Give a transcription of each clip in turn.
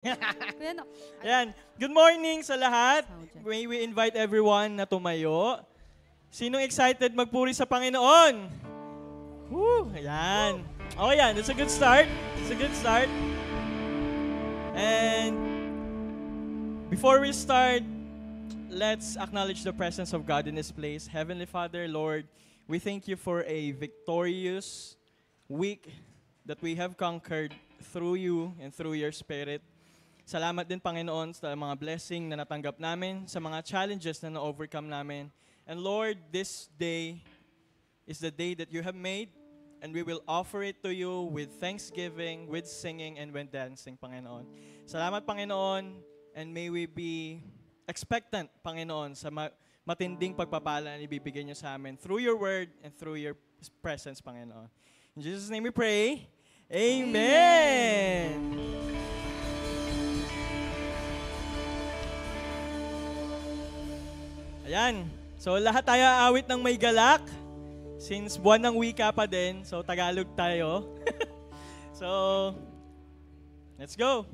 Kuya, no. Ayan. Good morning sa lahat. May we invite everyone na tumayo. Sinong excited magpuri sa Panginoon? Woo! Ayan. Okay yan. That's a good start. It's a good start. And before we start, let's acknowledge the presence of God in this place. Heavenly Father, Lord, we thank you for a victorious week that we have conquered through you and through your Spirit. Salamat din, Panginoon, sa mga blessing na natanggap namin, sa mga challenges na na-overcome namin. And Lord, this day is the day that you have made, and we will offer it to you with thanksgiving, with singing, and with dancing, Panginoon. Salamat, Panginoon, and may we be expectant, Panginoon, sa matinding pagpapala na ibibigay niyo sa amin through your word and through your presence, Panginoon. In Jesus' name we pray, Amen! Ayan. So lahat tayo aawit ng may galak. Since buwan ng wika pa din, so Tagalog tayo. So, let's go.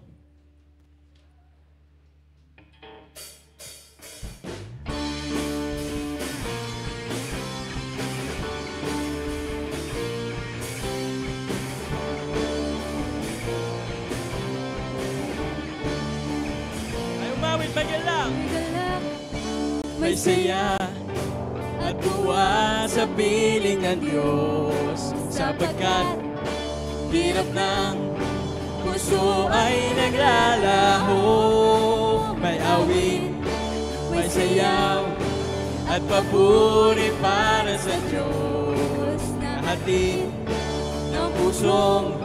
Ay umawit, bagay lang. May saya at tuwa sa piling ng Diyos, sapagkat hirap ng puso ay naglalaho. May awit, may sayaw at papuri para sa Diyos, na hatid ng pusong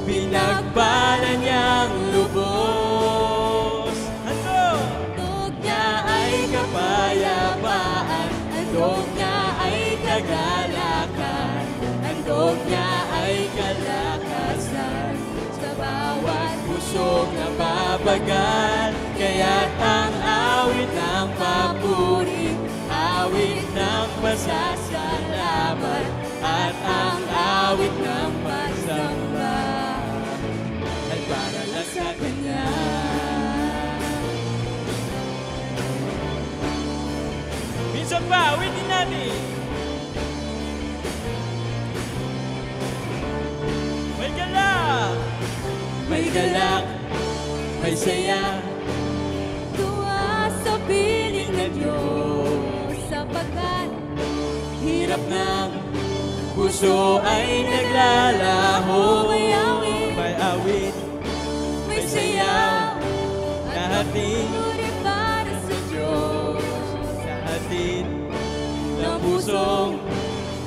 pinagpala niyang lubos. Handog niya ay kapayapaan, handog niya ay kagalakan, handog niya ay kalakasan sa bawat pusong napapagal. Kaya't ang awit ng papuri, awit ng pasasalamat, at ang awit ng pagsamba ay para lang sa Kanya. Minsan pa, awitin natin. May galak, may galak, may saya, Tuwa sa piling ng Diyos, sapagkat hirap ng puso ay naglalaho. May awit, may sayaw, nahatid puri para sa Diyos, nahatid ng pusong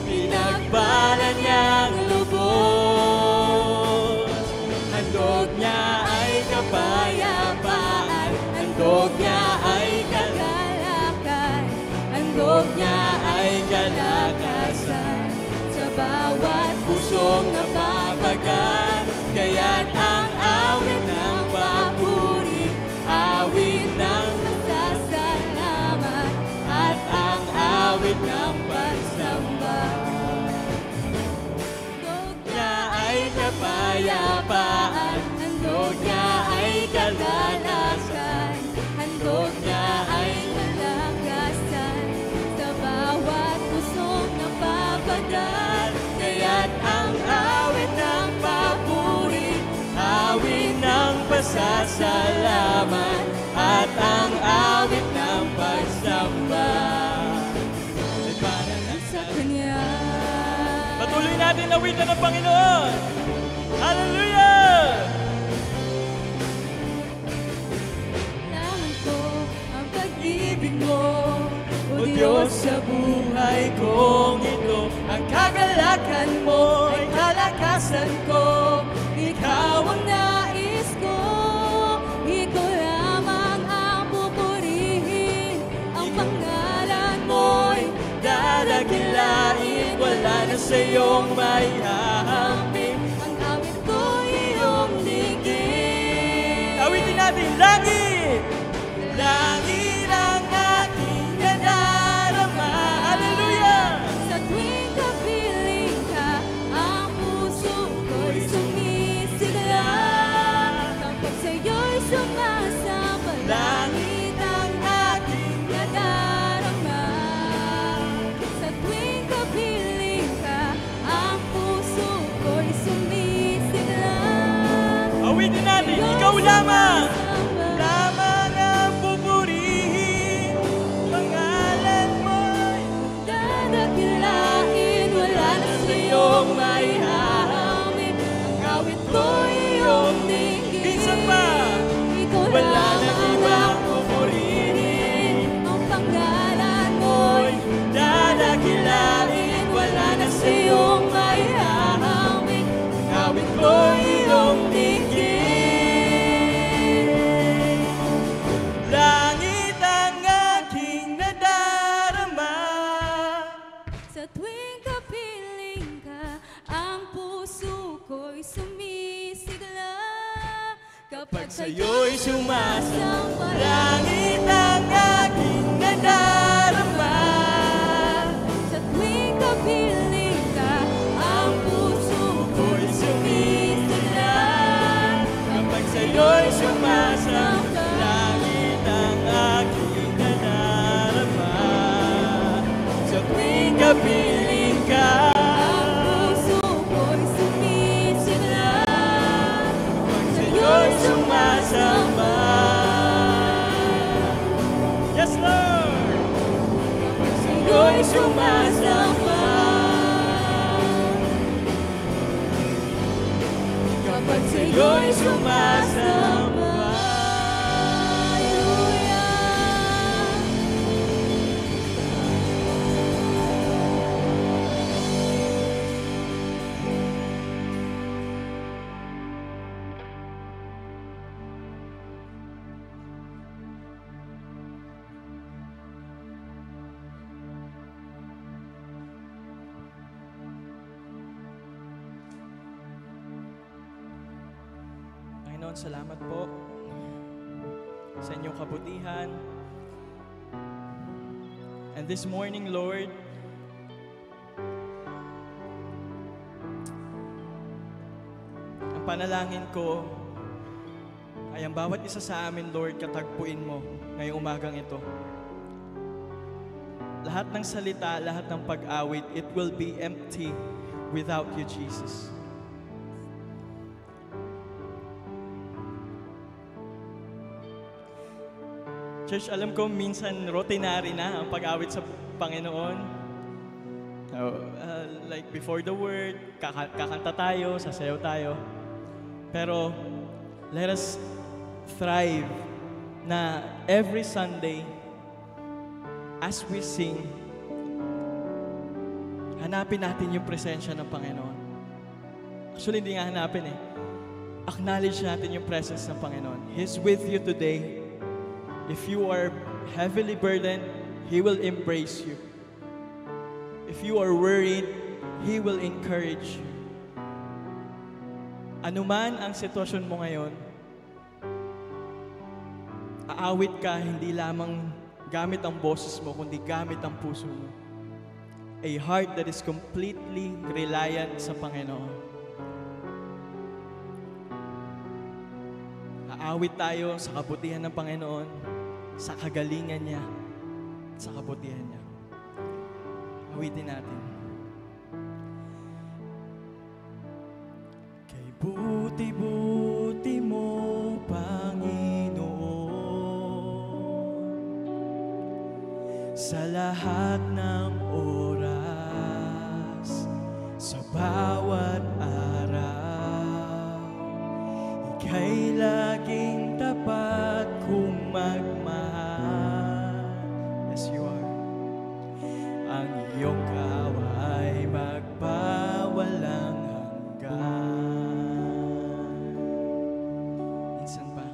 pinagpala niyang lubos. Handog niya ay kapayapaan, handog niya ay kagalakan, handog niya ay kalakasan sa bawat pusong napapagal. Kaya't ang awit ng papuri, awit ng pasasalamat, at ang awit ng pagsamba. handog Niya ay kapayapaan, handog niya ay kalakasan, handog niya ay kalakasan sa bawat pusong napapagal. kaya't ang awit ng papuri, awit ng pasasalamat, at ang awit ng pagsamba ay para lang sa Kanya. Patuloy natin awitan ng Panginoon. Hallelujah! Kailangan ko ang pag-ibig mo, O Diyos, sa buhay kong ito, ang kagalakan mo ay kalakasan ko. Ikaw ang nais ko, ikaw lamang ang pupurihin. Ang pangalan mo'y Dadakilain, wala na sa iyong maihahambing. ang awit ko iyong ligid. Awitin natin, langit! Langit ang aking nadarama. Hallelujah! Sa tuwing kapiling ka, ang puso ko'y sumisigla. Kapag sa'yo'y lamang ang pupurihin. Pangalan mo'y dadakilain, wala na sa'yong maihahamon. Ang awit ko'y iyong dinggin. Minsan pa, Ikaw wala na lamang ibang ang pupurihin. ang pangalan mo'y Dadakilain, wala na sa'yong maihahamon. ang awit ko'y iyong dinggin. Langit ang aking nadarama. Sa tuwing kapiling ka, ang puso ko'y sumisigla. Kapag Sa'yo'y sumasamba. sumasamba, Langit ang aking nadarama. sa tuwing kapiling ka, ang puso ko'y sumisigla. Kapag sa'yo'y sumasamba, langit ang aking nadarama. Sa tuwing kapiling ka, Ang puso ko'y sumisigla. kapag sa'yo'y sumasamba. Yes, Lord! Kapag sa'yo'y sumasamba. Kapag sa'yo'y sumasamba. Panginoon, salamat po sa inyong kabutihan. And this morning, Lord, ang panalangin ko ay ang bawat isa sa amin, Lord, katagpuin mo ngayong umagang ito. Lahat ng salita, lahat ng pag-awit, it will be empty without you, Jesus. Church, alam ko minsan routinary na ang pag-awit sa Panginoon. Like before the word, kakanta tayo, sasayaw tayo. Pero let us thrive na every Sunday, as we sing, hanapin natin yung presensya ng Panginoon. Actually, hindi nga hanapin eh. Acknowledge natin yung presence ng Panginoon. He's with you today. If you are heavily burdened, He will embrace you. If you are worried, He will encourage you. Anuman ang sitwasyon mo ngayon, aawit ka hindi lamang gamit ang boses mo, kundi gamit ang puso mo. A heart that is completely reliant sa Panginoon. Aawit tayo sa kabutihan ng Panginoon, sa kagalingan niya, at sa kabutihan niya. Awitin natin. Kay buti-buti mo, Panginoon, sa lahat ng oras, sa bawat araw, ika'y laging tapat kung magmahal. Yes, you are. Ang iyong kawa ay magpawalang hanggan. Minsan pa.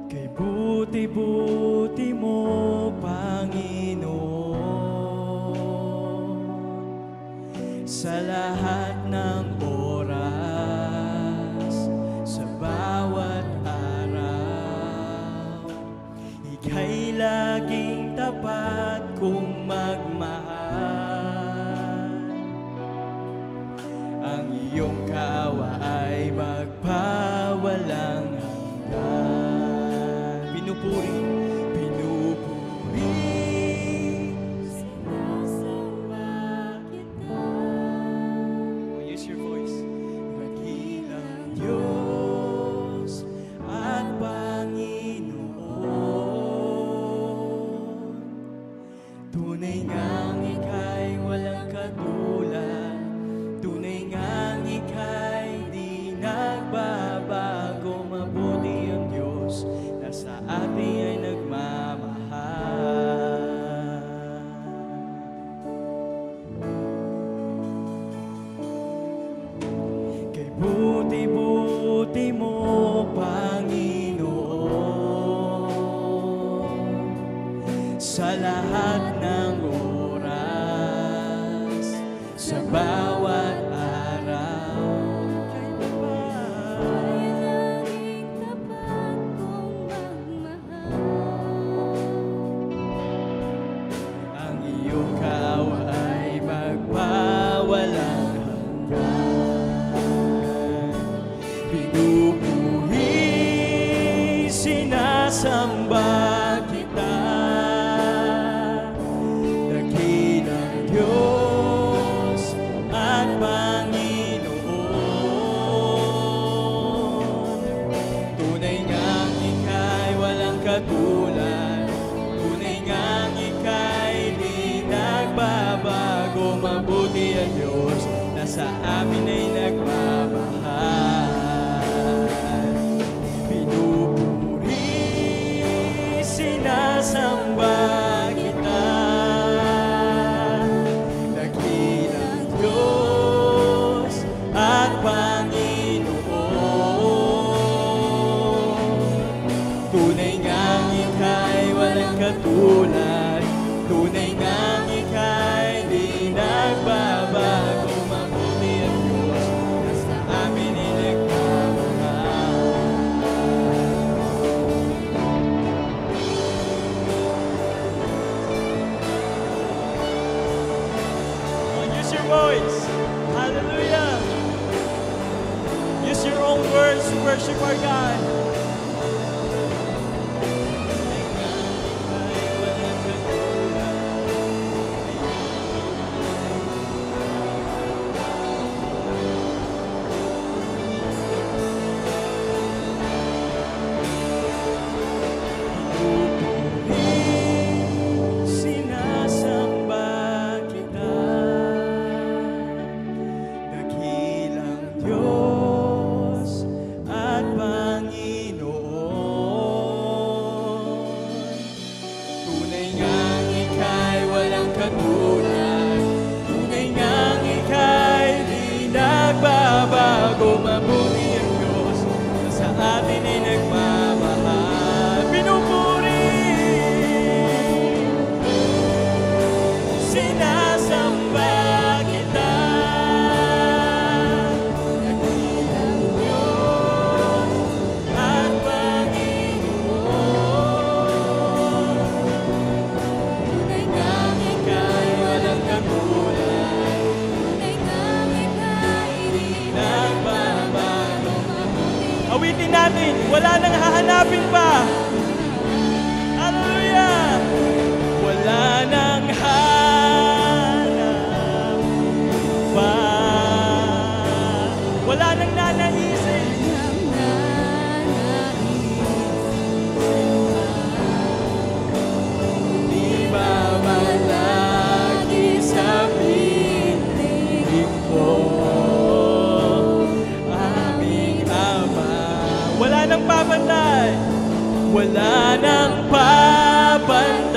Kay buti-buti mo, Panginoon, sa lahat ng oras, sa bawat araw, ika'y laging tapat kung magmahal. Ang iyong kawa ay magpawalang hanggan. Pinupuri, pinupuri, Sinasamba kita. use your voice. Magila pinupuri, sinasamba kita. Dakilang Diyos at Panginoon, tunay ngang ika'y walang katulad, tunay ngang ika'y di nagbabago. Mabuti ang Diyos na sa amin ay nagmamahal. Pinupuri, sinasamba kita. Dakilang Diyos at Panginoon, tunay ngang ika'y walang katulad, tunay ngang ika'y di nagbabago. Mabuti ang Diyos na sa amin ay nagmamahal. Use your voice. Hallelujah. Use your own words to worship our God. Sinasamba kita. Dakilang Diyos at Panginoon, tunay ngang ika'y walang katulad, tunay ngang ika'y di nagbabago. Mabuti ang Diyos na sa atin ay nagmamahal. Pinupuri, sinasamba kita. Dakilang Diyos at Panginoon, tunay ngang ika'y walang katulad, Tunay ngang ika'y di nagbabago. Awitin natin, wala nang hahanapin pa. Hallelujah! Wala nang hanap pa, wala nang nanaisin, di ba malagi sa piling ko, aming Ama. Wala nang papantay, wala nang papantay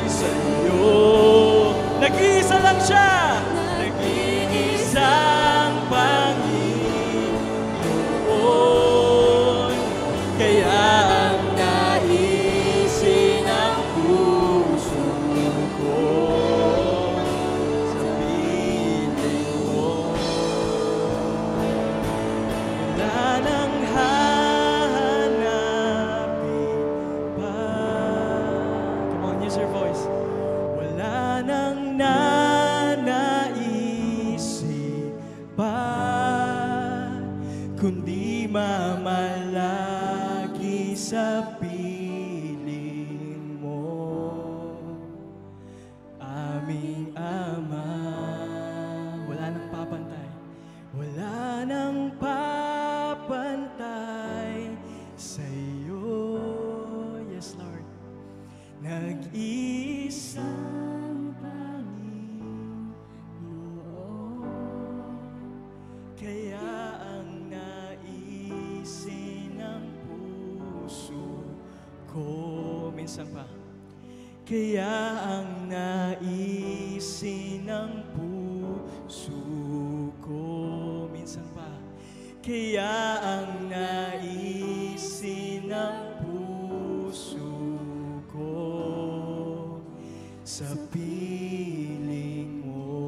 sa iyo. Nag-iisa lang siya, nag-iisang Panginoon. Kaya ang naisin ng puso ko sa piling mo. Wala nang hahanapin pa. Come on, use your voice. Wala nang nanaisip pa, kundi mamalagi sa piling mo, aming Ama. Wala nang papantay, wala nang papantay sa iyo. Yes, Lord. Nag-isang Panginoon, kaya ang naisin ng puso ko. Minsan pa. Kaya ang naisin ng puso ko. Minsan pa. Kaya ang naisin ng puso ko sa piling mo.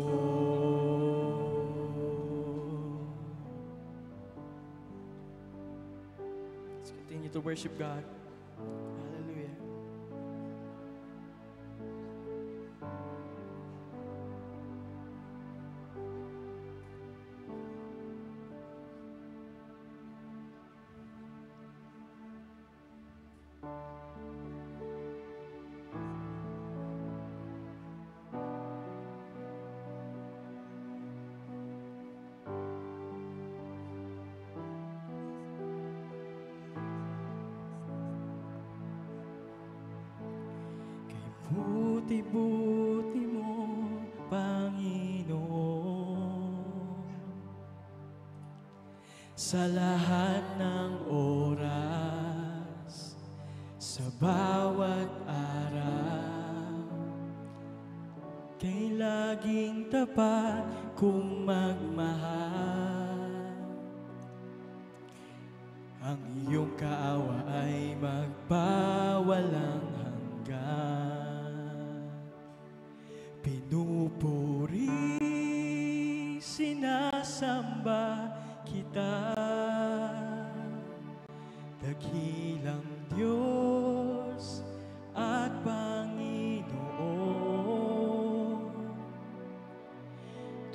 Let's continue to worship God. Hallelujah. Buti-buti mo, Panginoon, sa lahat ng oras, sa bawat araw, kay laging tapat kung magmahal. Ang iyong kaawa ay magpawalang hanggan. Pinupuri, sinasamba kita, dakilang Diyos at Panginoon.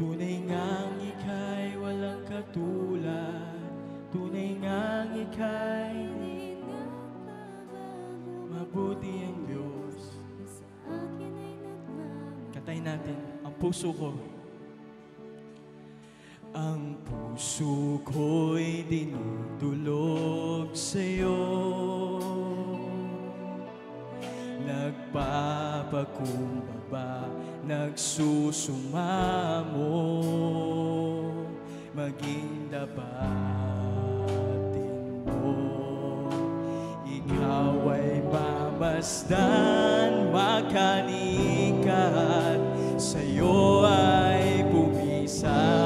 Tunay ngang ika'y walang katulad, tunay ngang ika'y mabuti ang Diyos. Kantahin natin, ang puso ko. Ang puso ko'y dinudulog sa'yo, nagpapakumbaba, nagsusumamo, maging dapatin mo. Ikaw ay mamasdan, makanikat, sa'yo ay pumisan.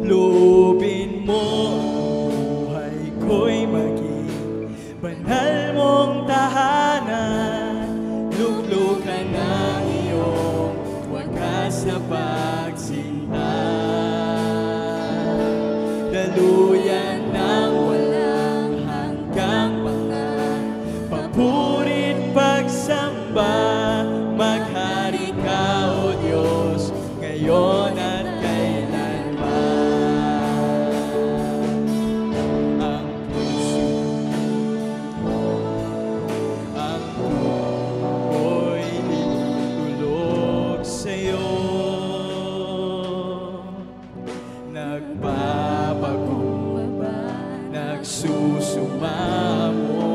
Loobin mo ang buhay ko'y maging banal mong tahanan. Luglukan ng iyong wagas na pagsinta, daluyan ng walang hanggang pangan, papurit pagsamba, maghari ka, O Diyos, ngayon at kailanman. Ang puso'y dinudulog sa'yo, nagpapakumbaba, nagsusumamo,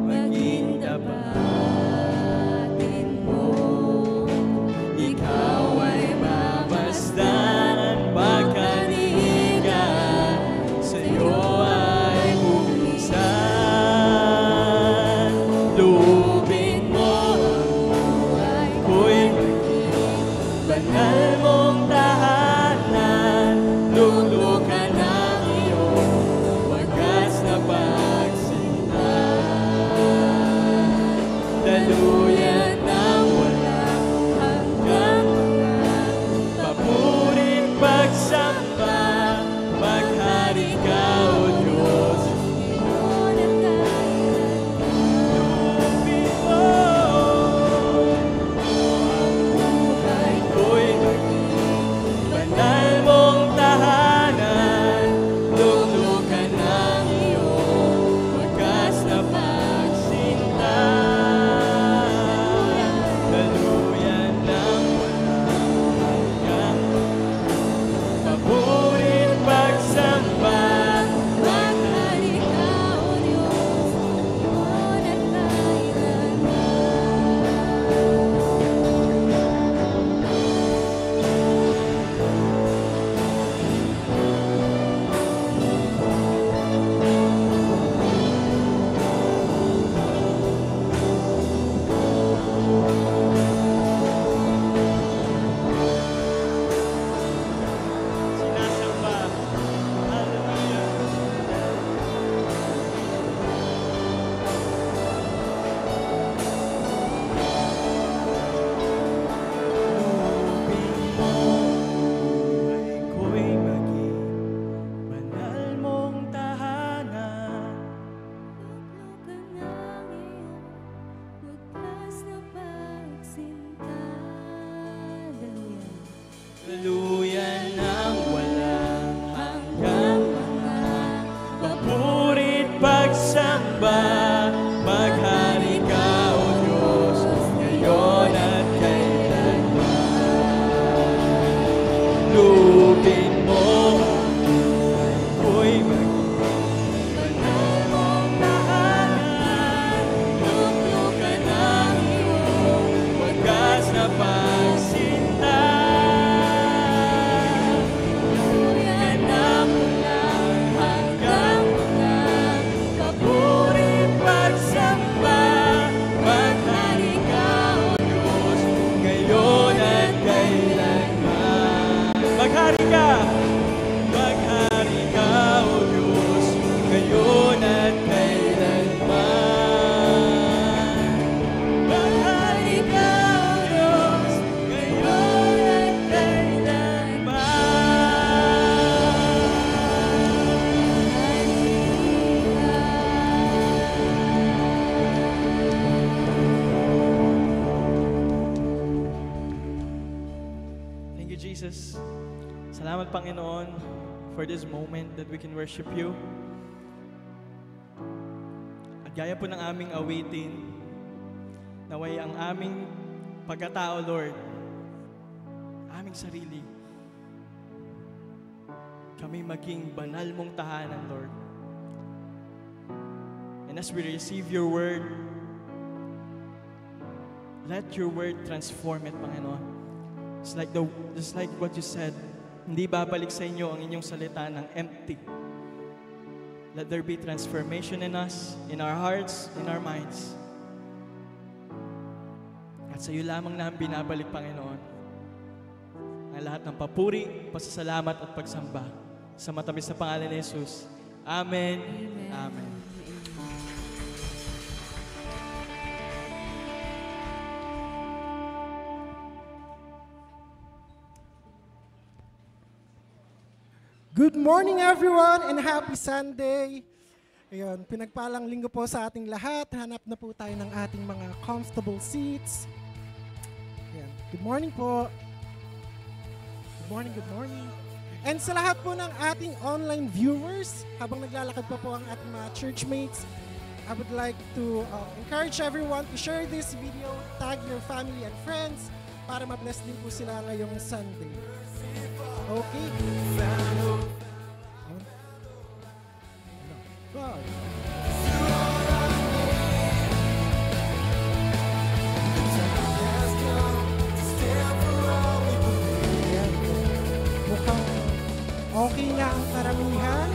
maging dapatin mo. Ikaw ay mamasdan, makanigan, sa'yo ay pumisan. Loobin mo ang buhay ko'y maging banal mong tahanan. Lulukan ang iyong wagas na pagsinta, daluyan ng walang hanggang pangan, papurit pagsamba, maghari ka, O Diyos, ngayon at kailanman. Loobin mo ang buhay ko'y maging banal mong tahanan. Salamat, Panginoon, for this moment that we can worship you. At gaya po ng aming awitin, naway ang aming pagkatao, Lord, aming sarili, kami maging banal mong tahanan, Lord. And as we receive your word, let your word transform it, Panginoon. Just like what you said, hindi babalik sa inyo ang inyong salita ng empty. Let there be transformation in us, in our hearts, in our minds. At sa iyo lamang namin binabalik, Panginoon, ang lahat ng papuri, pasasalamat at pagsamba sa matamis na pangalan ni Jesus. Amen. Amen. Good morning everyone and happy Sunday. Ayun, pinagpalang linggo po sa ating lahat. Hanap na po tayo ng ating mga comfortable seats. Ayan. Good morning po. Good morning, good morning. And sa lahat po ng ating online viewers, habang naglalakad pa po ang ating mga churchmates, I would like to encourage everyone to share this video, tag your family and friends para ma-bless din po sila ngayong Sunday. Okay. God. Mukhang okay na ang karamihan.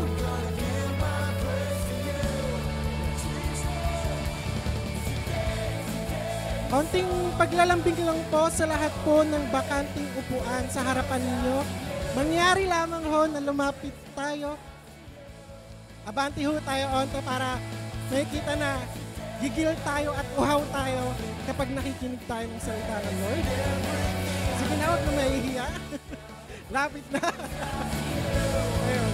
Konting paglalambing lang po sa lahat po ng bakanting upuan sa harapan ninyo. Mangyari lamang ho na lumapit tayo. Abanti ho tayo onte para makikita na gigil tayo at uhaw tayo kapag nakikinig tayo ng salita ng Lord. Sige na, huwag na mahihiya. Lapit na. Ayun.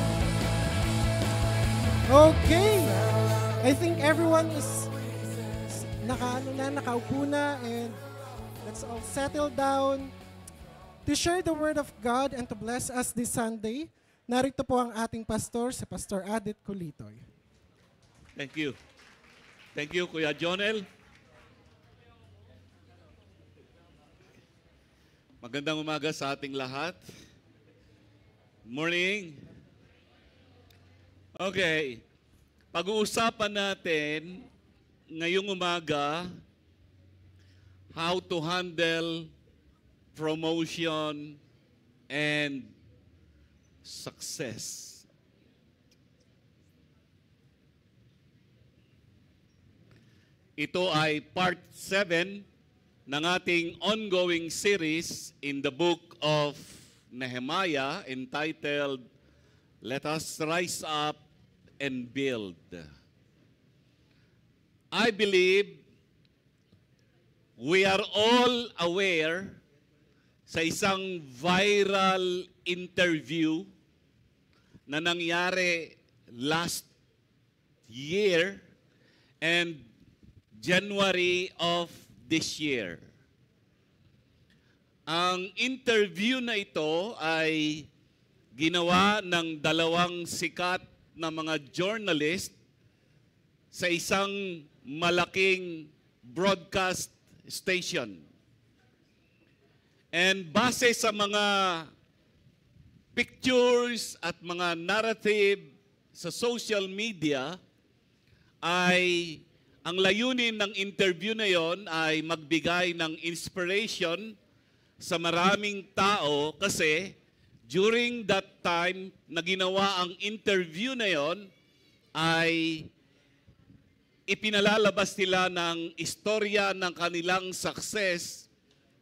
Okay. I think everyone is nakaupo na, and let's all settle down to share the Word of God and to bless us this Sunday. Narito po ang ating pastor, si Pastor Adit Kulitoy. Thank you. Thank you, Kuya Jonel. Magandang umaga sa ating lahat. Morning. Okay. Pag-uusapan natin ngayong umaga how to handle promotion and success. Ito ay part 7 ng ating ongoing series in the book of Nehemiah entitled, Let Us Rise Up and Build. I believe we are all aware sa isang viral interview na nangyari last year and January of this year. Ang interview na ito ay ginawa ng dalawang sikat na mga journalist sa isang malaking broadcast station. And base sa mga pictures at mga narrative sa social media, ay ang layunin ng interview na yon ay magbigay ng inspiration sa maraming tao kasi during that time na ginawa ang interview na yon ay ipinalalabas nila ng istorya ng kanilang success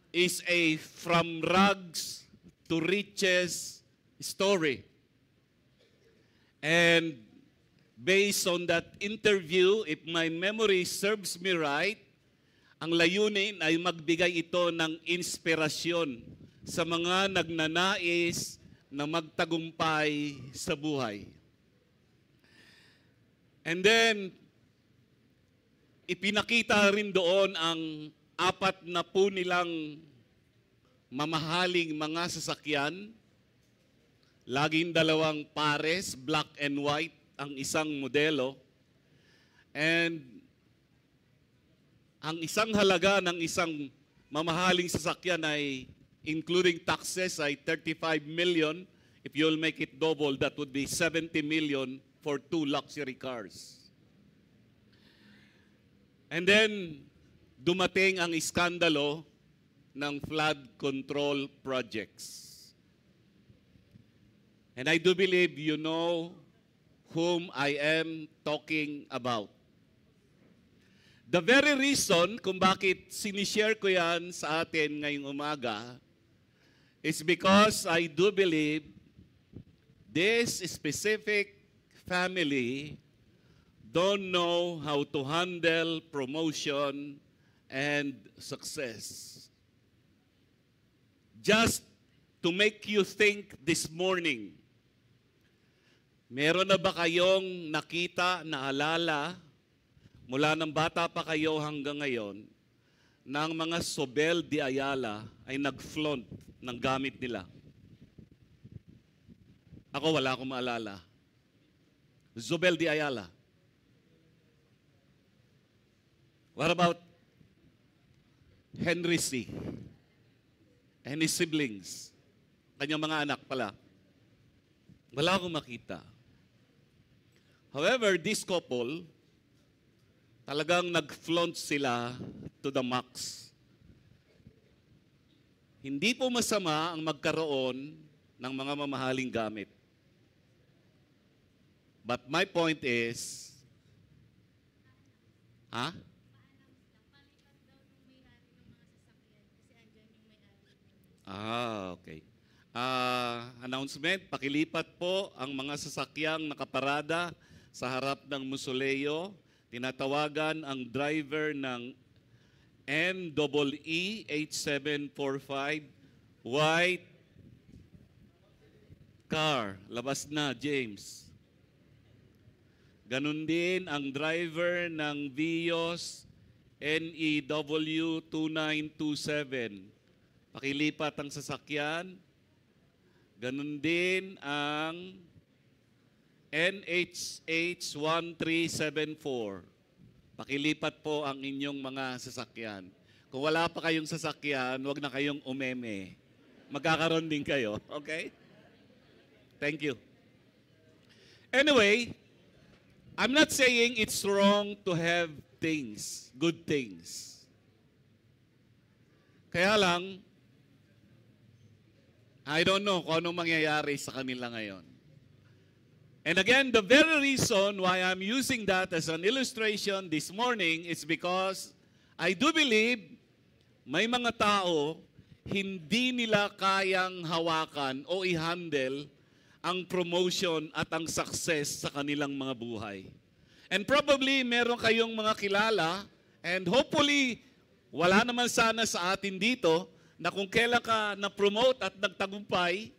is a from rags to riches story. And based on that interview, if my memory serves me right, ang layunin ay magbigay ito ng inspirasyon sa mga nagnanais na magtagumpay sa buhay. And then, ipinakita rin doon ang 4 na po nilang mamahaling mga sasakyan Laging dalawang pares, black and white, ang isang modelo. And ang isang halaga ng isang mamahaling sasakyan ay, including taxes, ay 35 million. If you'll make it double, that would be 70 million for 2 luxury cars. And then, dumating ang iskandalo ng flood control projects. And I do believe you know whom I am talking about. The very reason kung bakit sinishare ko yan sa atin ngayong umaga is because I do believe this specific family don't know how to handle promotion and success. Just to make you think this morning, meron na ba kayong nakita, naalala, mula ng bata pa kayo hanggang ngayon, na ang mga Zobel de Ayala ay nag-flaunt ng gamit nila? Ako wala akong maalala. Zobel de Ayala. What about Henry C. and his siblings? Kanyang mga anak pala. Wala akong makita. However, this couple, talagang nag-flaunt sila to the max. Hindi po masama ang magkaroon ng mga mamahaling gamit. But my point is, okay. Announcement, pakilipat po ang mga sasakyang nakaparada sa harap ng Musoleo. Tinatawagan ang driver ng NEE 8745 white car. Labas na, James. Ganun din ang driver ng Vios NEW 2927. Pakilipat ang sasakyan. Ganun din ang NHH 1374. Pakilipat po ang inyong mga sasakyan. Kung wala pa kayong sasakyan, huwag na kayong umeme. Magkakaroon din kayo, okay? Thank you. Anyway, I'm not saying it's wrong to have things, good things. Kaya lang, I don't know kung anong mangyayari sa kanila ngayon. And again, the very reason why I'm using that as an illustration this morning is because I do believe may mga tao hindi nila kayang hawakan o i-handle ang promotion at ang success sa kanilang mga buhay. And probably meron kayong mga kilala and hopefully wala naman sana sa atin dito na kung kailan ka na-promote at nagtagumpay,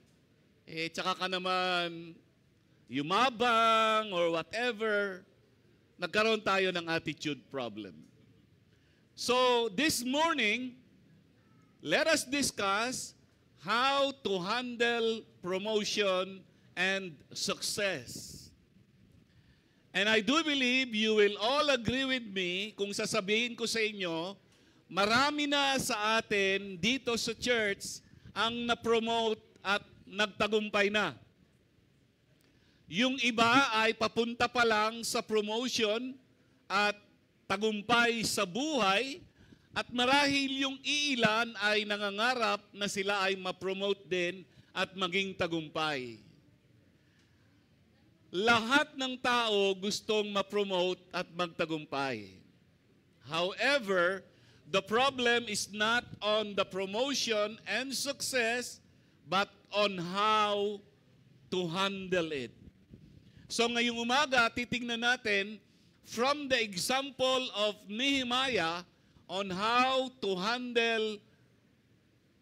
tsaka ka naman yumabang or whatever, nagkaroon tayo ng attitude problem. So this morning, let us discuss how to handle promotion and success. And I do believe you will all agree with me kung sasabihin ko sa inyo, marami na sa atin dito sa church ang na-promote at nagtagumpay na. Yung iba ay papunta pa lang sa promotion at tagumpay sa buhay at marahil yung iilan ay nangangarap na sila ay ma-promote din at maging tagumpay. Lahat ng tao gustong ma-promote at magtagumpay. However, the problem is not on the promotion and success, but on how to handle it. So ngayong umaga, titingnan natin from the example of Nehemiah on how to handle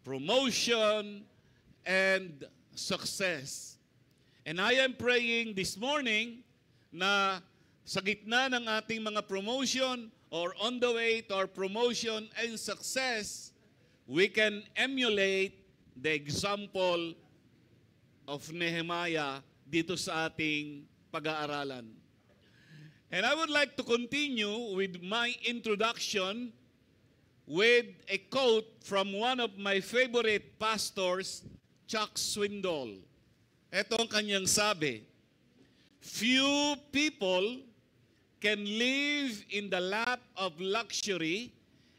promotion and success. And I am praying this morning na sa gitna ng ating mga promotion or on the way to our promotion and success, we can emulate the example of Nehemiah dito sa ating pag-aaralan. And I would like to continue with my introduction with a quote from one of my favorite pastors, Chuck Swindoll. Ito ang kanyang sabi, "Few people can live in the lap of luxury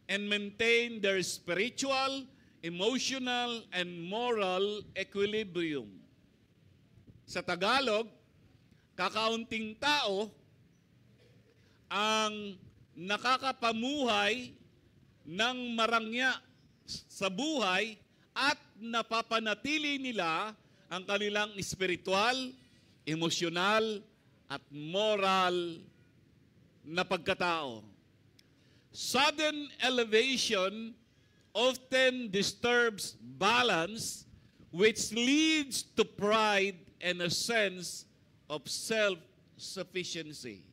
and maintain their spiritual, emotional, and moral equilibrium." Sa Tagalog, kakaunting tao ang nakakapamuhay ng marangya sa buhay at napapanatili nila ang kanilang spiritual, emosyonal, at moral na pagkatao. Sudden elevation often disturbs balance, which leads to pride and a sense of self-sufficiency.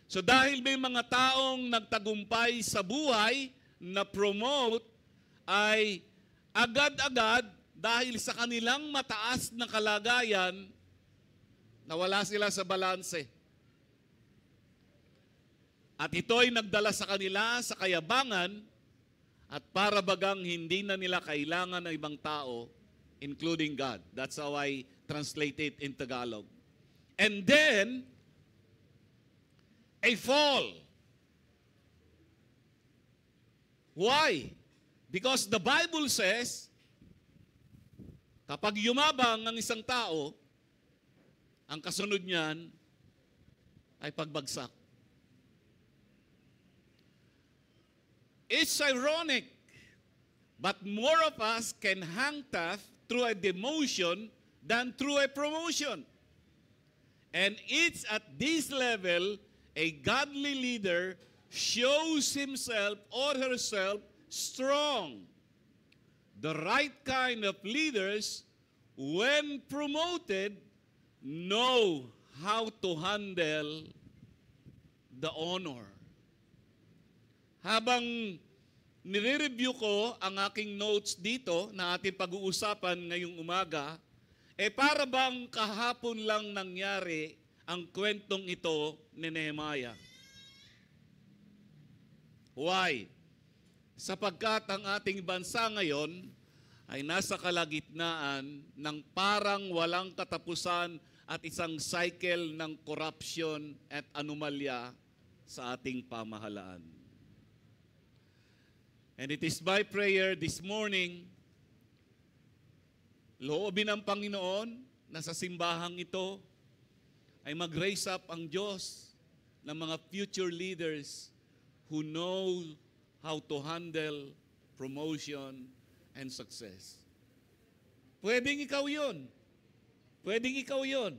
So dahil may mga taong nagtagumpay sa buhay na promote, ay agad-agad dahil sa kanilang mataas na kalagayan, nawala sila sa balanse. At ito'y nagdala sa kanila sa kayabangan at para bagang hindi na nila kailangan ng ibang tao, including God. That's how I translate it in Tagalog. And then, a fall. Why? Because the Bible says, kapag yumabang ang isang tao, ang kasunod niyan ay pagbagsak. It's ironic, but more of us can hang tough through a demotion than through a promotion. And it's at this level a godly leader shows himself or herself strong. The right kind of leaders, when promoted, know how to handle the honor. Habang nire-review ko ang aking notes dito na ating pag-uusapan ngayong umaga, para bang kahapon lang nangyari ang kwentong ito ni Nehemiah. Why? Sapagkat ang ating bansa ngayon ay nasa kalagitnaan ng parang walang katapusan at isang cycle ng corruption at anomalya sa ating pamahalaan. And it is my prayer this morning, loobin ng Panginoon na sa simbahang ito ay mag-raise up ang Diyos ng mga future leaders who know how to handle promotion and success. Pwedeng ikaw yun. Pwedeng ikaw yun.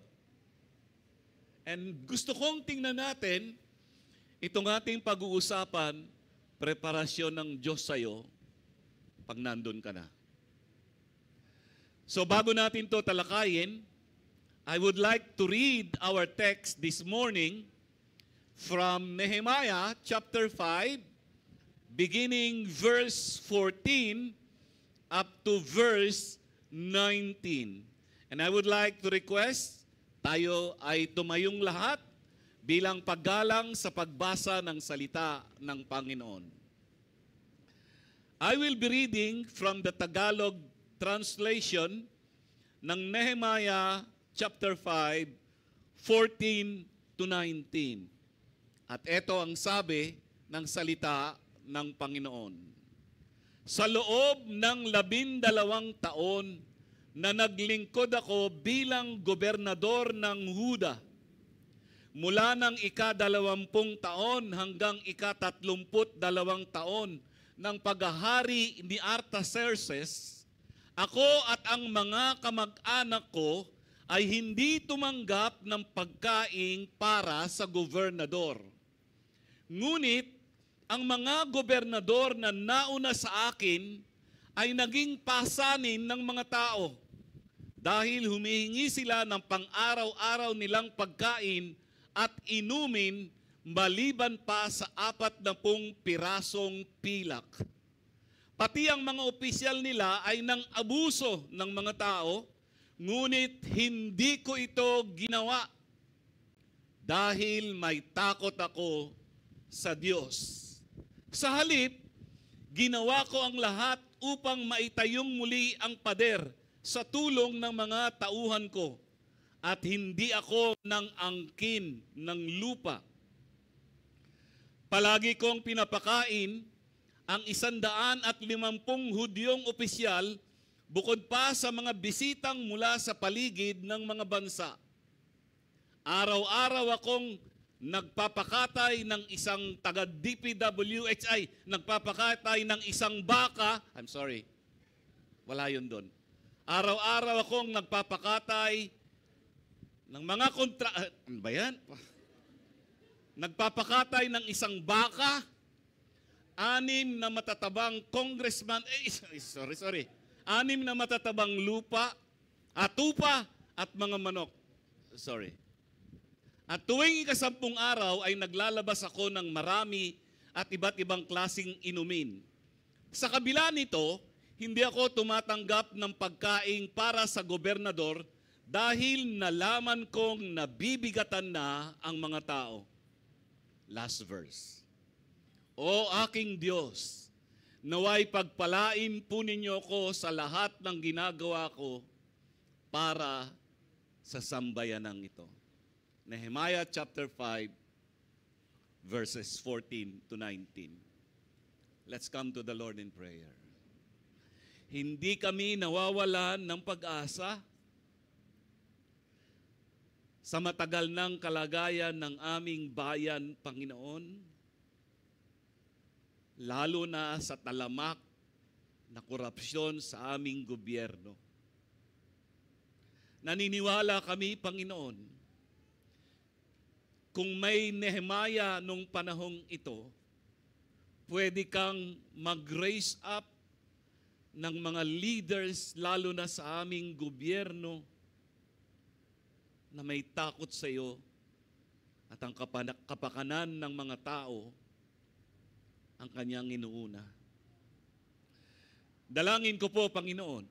And gusto kong tingnan natin itong ating pag-uusapan, preparasyon ng Diyos sa'yo pag nandun ka na. So bago natin to talakayin, I would like to read our text this morning from Nehemiah chapter 5, beginning verse 14 up to verse 19. And I would like to request, tayo ay tumayong lahat bilang paggalang sa pagbasa ng salita ng Panginoon. I will be reading from the Tagalog translation ng Nehemiah chapter 5, 14 to 19. At ito ang sabi ng salita ng Panginoon. Sa loob ng 12 taon na naglingkod ako bilang gobernador ng Huda, mula ng ika-20 taon hanggang ika-32 taon ng paghahari ni Artaxerxes, ako at ang mga kamag-anak ko ay hindi tumanggap ng pagkain para sa gobernador. Ngunit, ang mga gobernador na nauna sa akin ay naging pasanin ng mga tao dahil humihingi sila ng pang-araw-araw nilang pagkain at inumin maliban pa sa 40 pirasong pilak. Pati ang mga opisyal nila ay nang abuso ng mga tao, ngunit hindi ko ito ginawa dahil may takot ako sa Diyos. Sa halip, ginawa ko ang lahat upang maitayong muli ang pader sa tulong ng mga tauhan ko at hindi ako nang angkin ng lupa. Palagi kong pinapakain ang 150 Hudyong opisyal bukod pa sa mga bisitang mula sa paligid ng mga bansa. Araw-araw akong nagpapakatay ng isang taga-DPWH, nagpapakatay ng isang baka, wala yun doon. Araw-araw akong nagpapakatay ng mga ano ba yan? Nagpapakatay ng isang baka, 6 na matatabang congressman, 6 na matatabang lupa, tupa at mga manok. At tuwing ika-10 araw ay naglalabas ako ng marami at iba't ibang klasing inumin. Sa kabila nito, hindi ako tumatanggap ng pagkain para sa gobernador dahil nalaman kong nabibigatan na ang mga tao. Last verse. O aking Diyos, naway pagpalain po ninyo ko sa lahat ng ginagawa ko para sa sambayanang ito. Nehemiah chapter 5, verses 14 to 19. Let's come to the Lord in prayer. Hindi kami nawawalan ng pag-asa sa matagal ng kalagayan ng aming bayan, Panginoon, lalo na sa talamak na korupsyon sa aming gobyerno. Naniniwala kami, Panginoon, kung may Nehemiah nung panahong ito, pwede kang mag-raise up ng mga leaders, lalo na sa aming gobyerno, na may takot sa iyo at ang kapakanan ng mga tao ang kanyang inuuna. Dalangin ko po, Panginoon,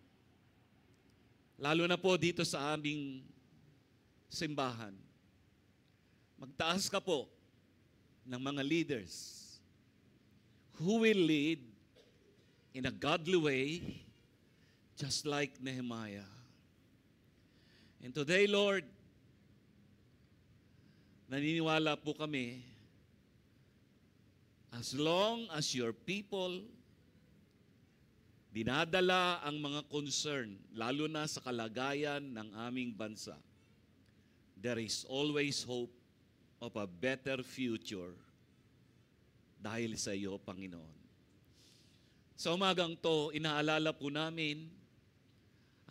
lalo na po dito sa aming simbahan, magtaas ka po ng mga leaders who will lead in a godly way just like Nehemiah. And today, Lord, naniniwala po kami, as long as your people dinadala ang mga concern, lalo na sa kalagayan ng aming bansa, there is always hope of a better future dahil sa iyo, Panginoon. Sa umagang to, inaalala po namin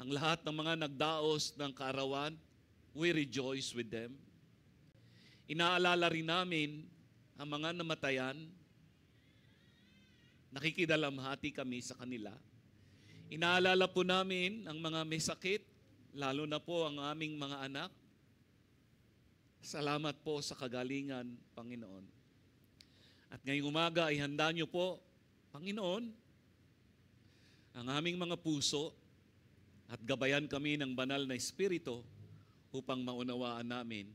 ang lahat ng mga nagdaos ng kaarawan. We rejoice with them. Inaalala rin namin ang mga namatayan. Nakikidalamhati kami sa kanila. Inaalala po namin ang mga may sakit, lalo na po ang aming mga anak. Salamat po sa kagalingan, Panginoon. At ngayong umaga ay handa niyo po, Panginoon, ang aming mga puso at gabayan kami ng banal na Espiritu upang maunawaan namin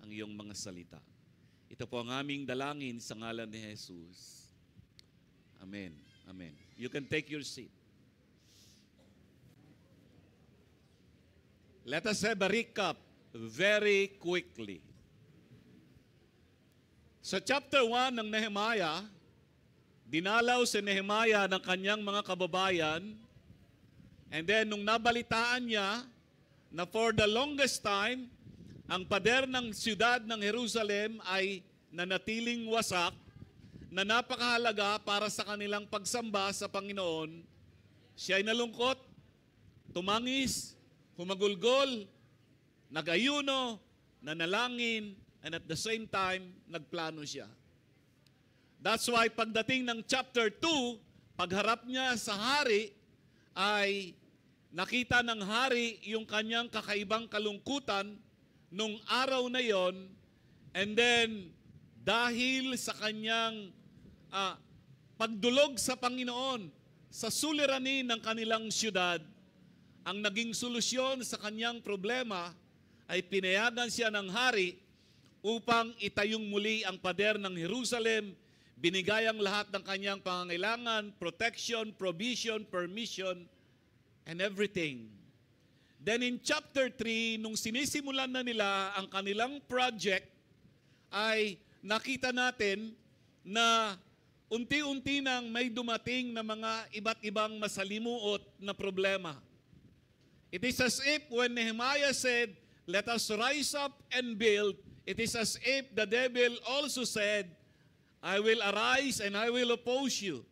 ang iyong mga salita. Ito po ang aming dalangin sa ngalan ni Jesus. Amen. Amen. You can take your seat. Let us have a recap very quickly. Sa chapter 1 ng Nehemiah, dinalaw si Nehemiah ng kanyang mga kababayan, and then nung nabalitaan niya na for the longest time, ang pader ng siyudad ng Jerusalem ay nanatiling wasak, na napakahalaga para sa kanilang pagsamba sa Panginoon, siya ay nalungkot, tumangis, humagulgol, nag-ayuno, nanalangin, and at the same time, nagplano siya. That's why pagdating ng chapter 2, pagharap niya sa hari, ay nakita ng hari yung kanyang kakaibang kalungkutan nung araw na yon, and then dahil sa kanyang pagdulog sa Panginoon, sa suliranin ng kanilang siyudad, ang naging solusyon sa kanyang problema ay pinayagan siya ng hari upang itayong muli ang pader ng Jerusalem, binigay ang lahat ng kanyang pangangailangan, protection, provision, permission, and everything. Then in chapter 3, nung sinisimulan na nila ang kanilang project, ay nakita natin na unti-unti nang may dumating na mga iba't ibang masalimuot na problema. It is as if when Nehemiah said, "Let us rise up and build," it is as if the devil also said, "I will arise and I will oppose you."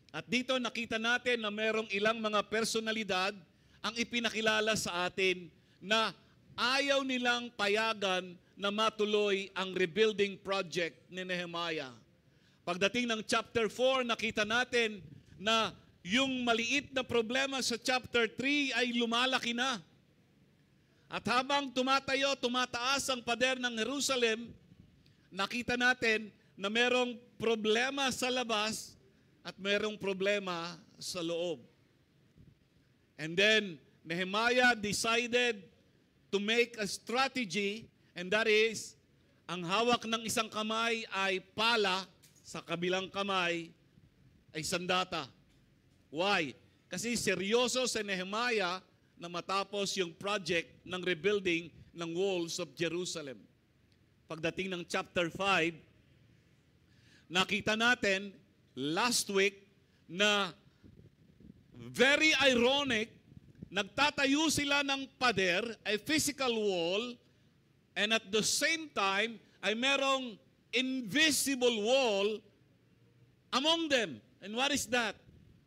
At dito nakita natin na merong ilang mga personalidad ang ipinakilala sa atin na ayaw nilang payagan na matuloy ang rebuilding project ni Nehemiah. Pagdating ng chapter 4, nakita natin na yung maliit na problema sa chapter 3 ay lumalaki na. At habang tumataas ang pader ng Jerusalem, nakita natin na merong problema sa labas at merong problema sa loob. And then, Nehemiah decided to make a strategy, and that is, ang hawak ng isang kamay ay pala, sa kabilang kamay ay sandata. Why? Kasi seryoso si Nehemiah na matapos yung project ng rebuilding ng walls of Jerusalem. Pagdating ng chapter 5, nakita natin last week na very ironic, nagtatayo sila ng pader, a physical wall, and at the same time, ay merong invisible wall among them. And what is that?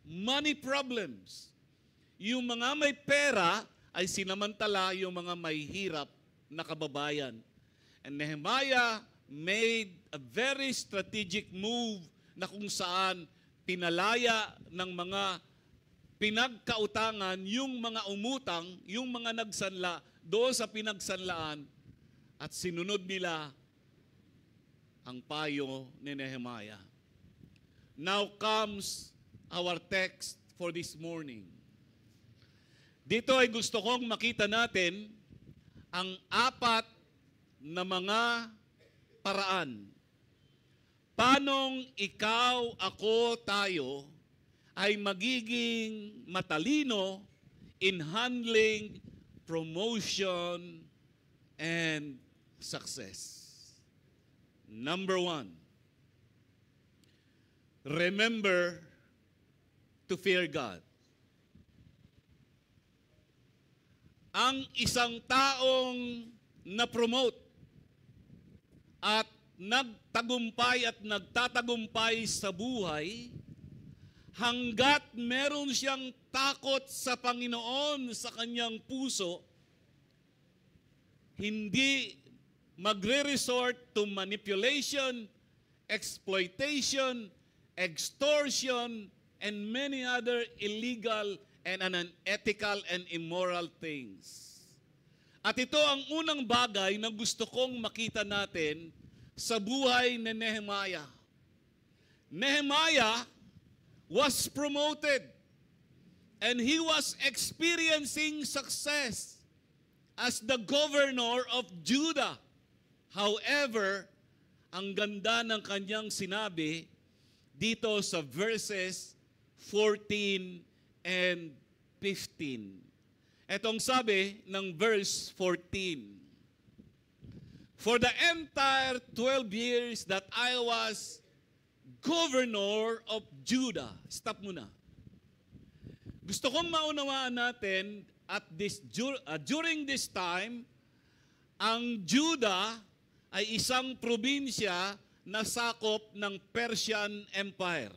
Money problems. Yung mga may pera ay sinamantala yung mga may hirap na kababayan. And Nehemiah made a very strategic move na kung saan pinalaya ng mga pinagkautangan yung mga umutang, yung mga nagsanla doon sa pinagsanlaan at sinunod nila ang payo ni Nehemiah. Now comes our text for this morning. Dito ay gusto kong makita natin ang 4 na mga paraan. Paanong ikaw, ako, tayo ay magiging matalino in handling promotion and success. Number 1, remember to fear God. Ang isang taong na-promote at nagtagumpay at nagtatagumpay sa buhay, hanggat meron siyang takot sa Panginoon sa kanyang puso, hindi magre-resort to manipulation, exploitation, extortion, and many other illegal and unethical and immoral things. At ito ang unang bagay na gusto kong makita natin sa buhay ni Nehemiah. Nehemiah was promoted and he was experiencing success as the governor of Judah. However, ang ganda ng kanyang sinabi dito sa verses 14 and 15. Etong sabi ng verse 14. For the entire 12 years that I was governor of Judah. Stop muna. Gusto kong maunawaan natin at during this time, ang Judah ay isang probinsya na sakop ng Persian Empire.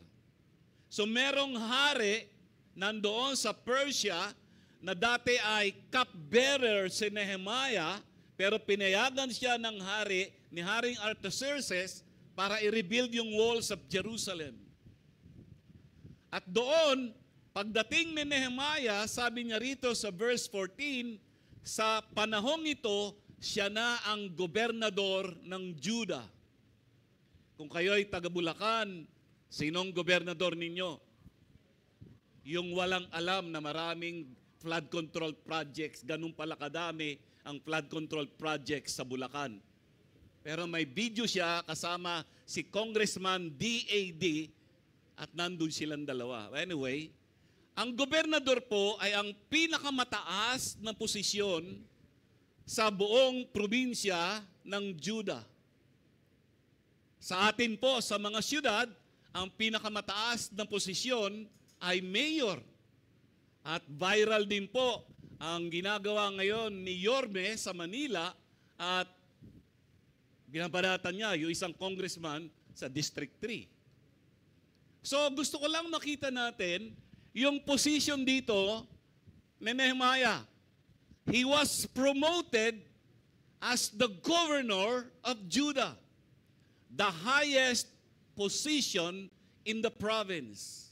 So merong hari nandoon sa Persia na dati ay cupbearer si Nehemiah, pero pinayagan siya ng hari ni Haring Artaxerxes para i-rebuild yung walls of Jerusalem. At doon, pagdating ni Nehemiah, sabi niya rito sa verse 14, sa panahong ito, siya na ang gobernador ng Judah. Kung kayo'y taga Bulacan, sinong gobernador ninyo? Yung walang alam na maraming flood control projects, ganun pala kadami ang flood control projects sa Bulacan. Pero may video siya kasama si Congressman DAD at nandun silang dalawa. Anyway, ang gobernador po ay ang pinakamataas na posisyon sa buong probinsya ng Judah. Sa atin po, sa mga syudad, ang pinakamataas na posisyon ay mayor. At viral din po ang ginagawa ngayon ni Yorme sa Manila at binabalatan niya yung isang congressman sa District 3. So gusto ko lang makita natin yung position dito ni Nehemiah. He was promoted as the governor of Judah, the highest position in the province.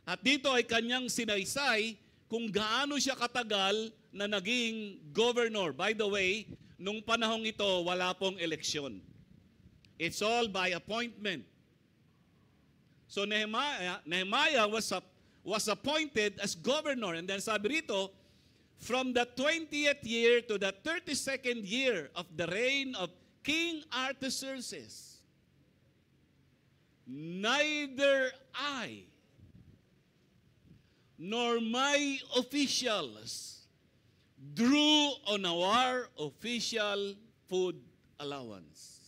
At dito ay kanyang sinaysay kung gaano siya katagal na naging governor. By the way, nung panahong ito, wala pong eleksyon. It's all by appointment. So Nehemiah was appointed as governor. And then sabi rito, from the 20th year to the 32nd year of the reign of King Artaxerxes, neither I nor my officials drew on our official food allowance.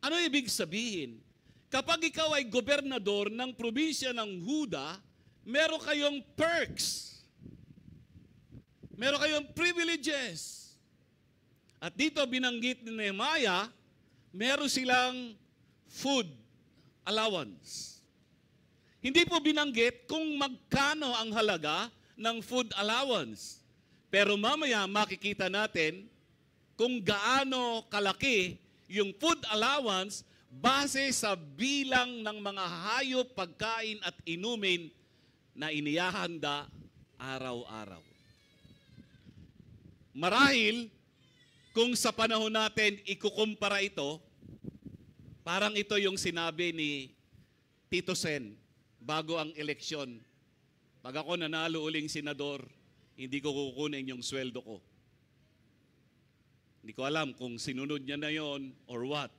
Ano ibig sabihin? Kapag ikaw ay gobernador ng probinsya ng Huda, meron kayong perks. Meron kayong privileges. At dito binanggit ni Nehemiah, meron silang food allowance. Hindi po binanggit kung magkano ang halaga ng food allowance. Pero mamaya makikita natin kung gaano kalaki yung food allowance base sa bilang ng mga hayop, pagkain at inumin na inihahanda araw-araw. Marahil, kung sa panahon natin ikukumpara ito, parang ito yung sinabi ni Tito Sen bago ang eleksyon. Pag ako nanalo uling senador, hindi ko kukunin yung sweldo ko. Hindi ko alam kung sinunod niya na yon or what.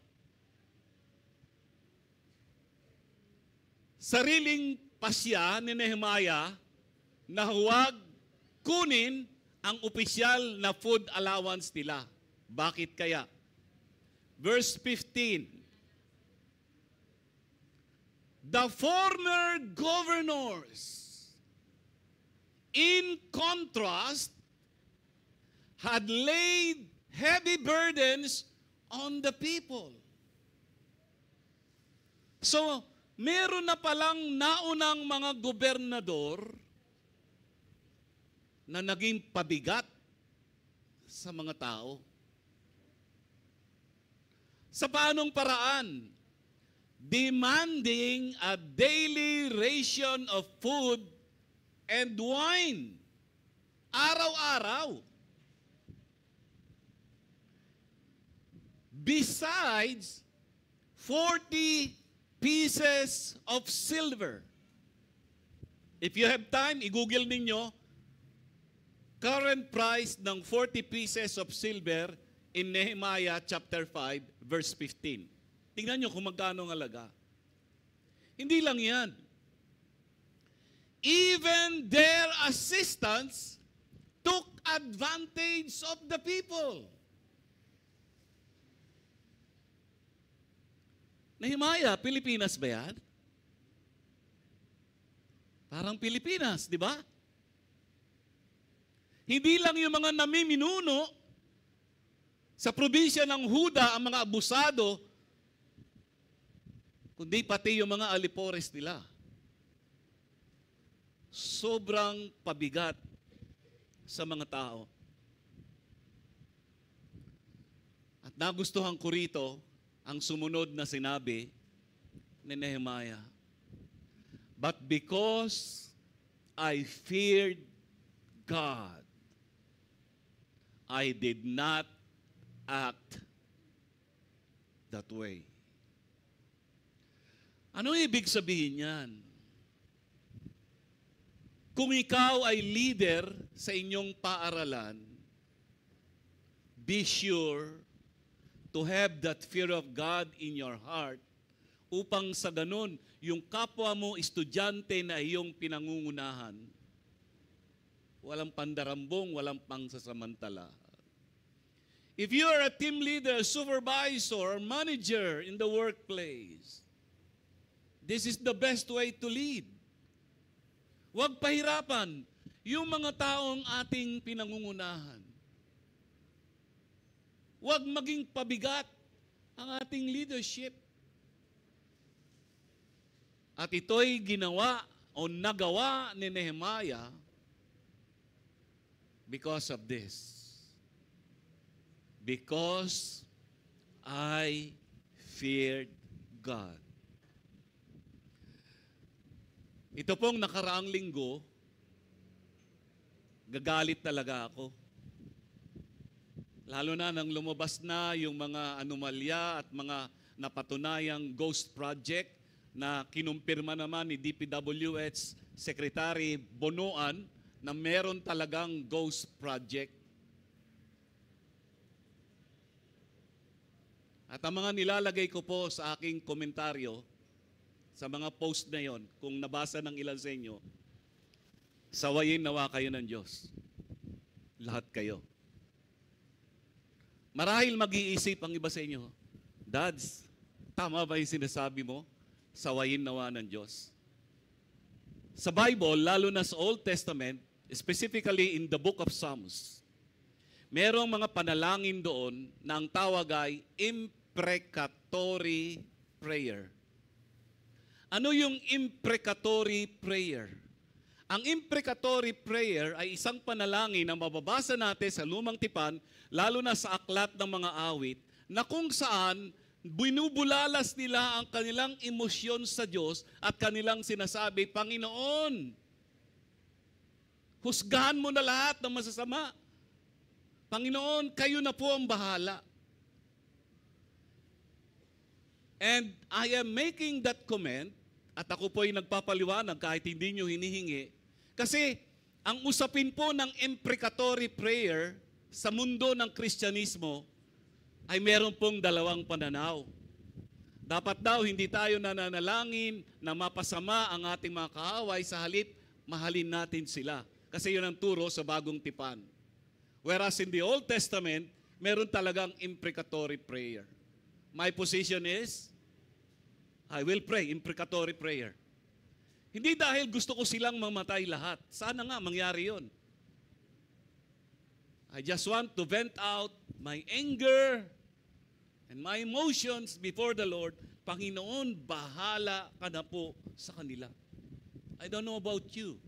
Sariling pasya ni Nehemiah na huwag kunin ang opisyal na food allowance nila. Bakit kaya? Verse 15. The former governors, in contrast, had laid heavy burdens on the people. So, meron na palang naunang mga gobernador na naging pabigat sa mga tao. Sa paanong paraan? Demanding a daily ration of food and wine. Araw-araw. Besides 40 pieces of silver. If you have time, i-google ninyo, current price ng 40 pieces of silver in Nehemiah chapter 5, verse 15. Tingnan nyo kung magkano ang halaga. Hindi lang yan. Even their assistants took advantage of the people. Nehemiah, Pilipinas ba yan? Parang Pilipinas, di ba? Hindi lang yung mga namiminuno sa probinsya ng Huda ang mga abusado, kundi pati yung mga alipores nila. Sobrang pabigat sa mga tao. At nagustuhan ko rito ang sumunod na sinabi ni Nehemiah. But because I feared God, I did not act that way. Ano ibig sabihin yan? kung ikaw ay leader sa inyong paaralan, be sure to have that fear of God in your heart upang sa ganun, yung kapwa mo estudyante na iyong pinangungunahan, walang pandarambong, walang pangsasamantala. If you are a team leader, supervisor, or manager in the workplace, this is the best way to lead. Huwag pahirapan yung mga taong ating pinangungunahan. Huwag maging pabigat ang ating leadership. At ito'y ginawa o nagawa ni Nehemiah because of this. Because I feared God. Ito pong nakaraang linggo, gagalit talaga ako. Lalo na nang lumabas na yung mga anomalya at mga napatunayang ghost project na kinumpirma naman ni DPWH Secretary Bonoan na meron talagang ghost project. At ang mga nilalagay ko po sa aking komentaryo, sa mga post na yon, kung nabasa ng ilan sa inyo, sawayin nawa kayo ng Diyos. Lahat kayo. Marahil mag-iisip ang iba sa inyo, Dads, tama ba yung sinasabi mo? Sawayin nawa ng Diyos. Sa Bible, lalo na sa Old Testament, specifically in the book of Psalms, merong mga panalangin doon na ang tawag ay imprecatory prayer. Ano yung imprecatory prayer? Ang imprecatory prayer ay isang panalangin na mababasa natin sa Lumang Tipan, lalo na sa aklat ng mga awit, na kung saan binubulalas nila ang kanilang emosyon sa Diyos at kanilang sinasabi, Panginoon, husgahan mo na lahat ng masasama. Panginoon, kayo na po ang bahala. And I am making that comment, at ako po ay nagpapaliwanag kahit hindi nyo hinihingi, kasi ang usapin po ng imprecatory prayer sa mundo ng Kristyanismo ay meron pong dalawang pananaw. Dapat daw hindi tayo nananalangin na mapasama ang ating mga kaaway, sa halip mahalin natin sila. Kasi yun ang turo sa Bagong Tipan. Whereas in the Old Testament, meron talagang imprecatory prayer. My position is, I will pray imprecatory prayer. Hindi dahil gusto ko silang mamatay lahat. Sana nga mangyari yun. I just want to vent out my anger and my emotions before the Lord. Panginoon, bahala ka na po sa kanila. I don't know about you.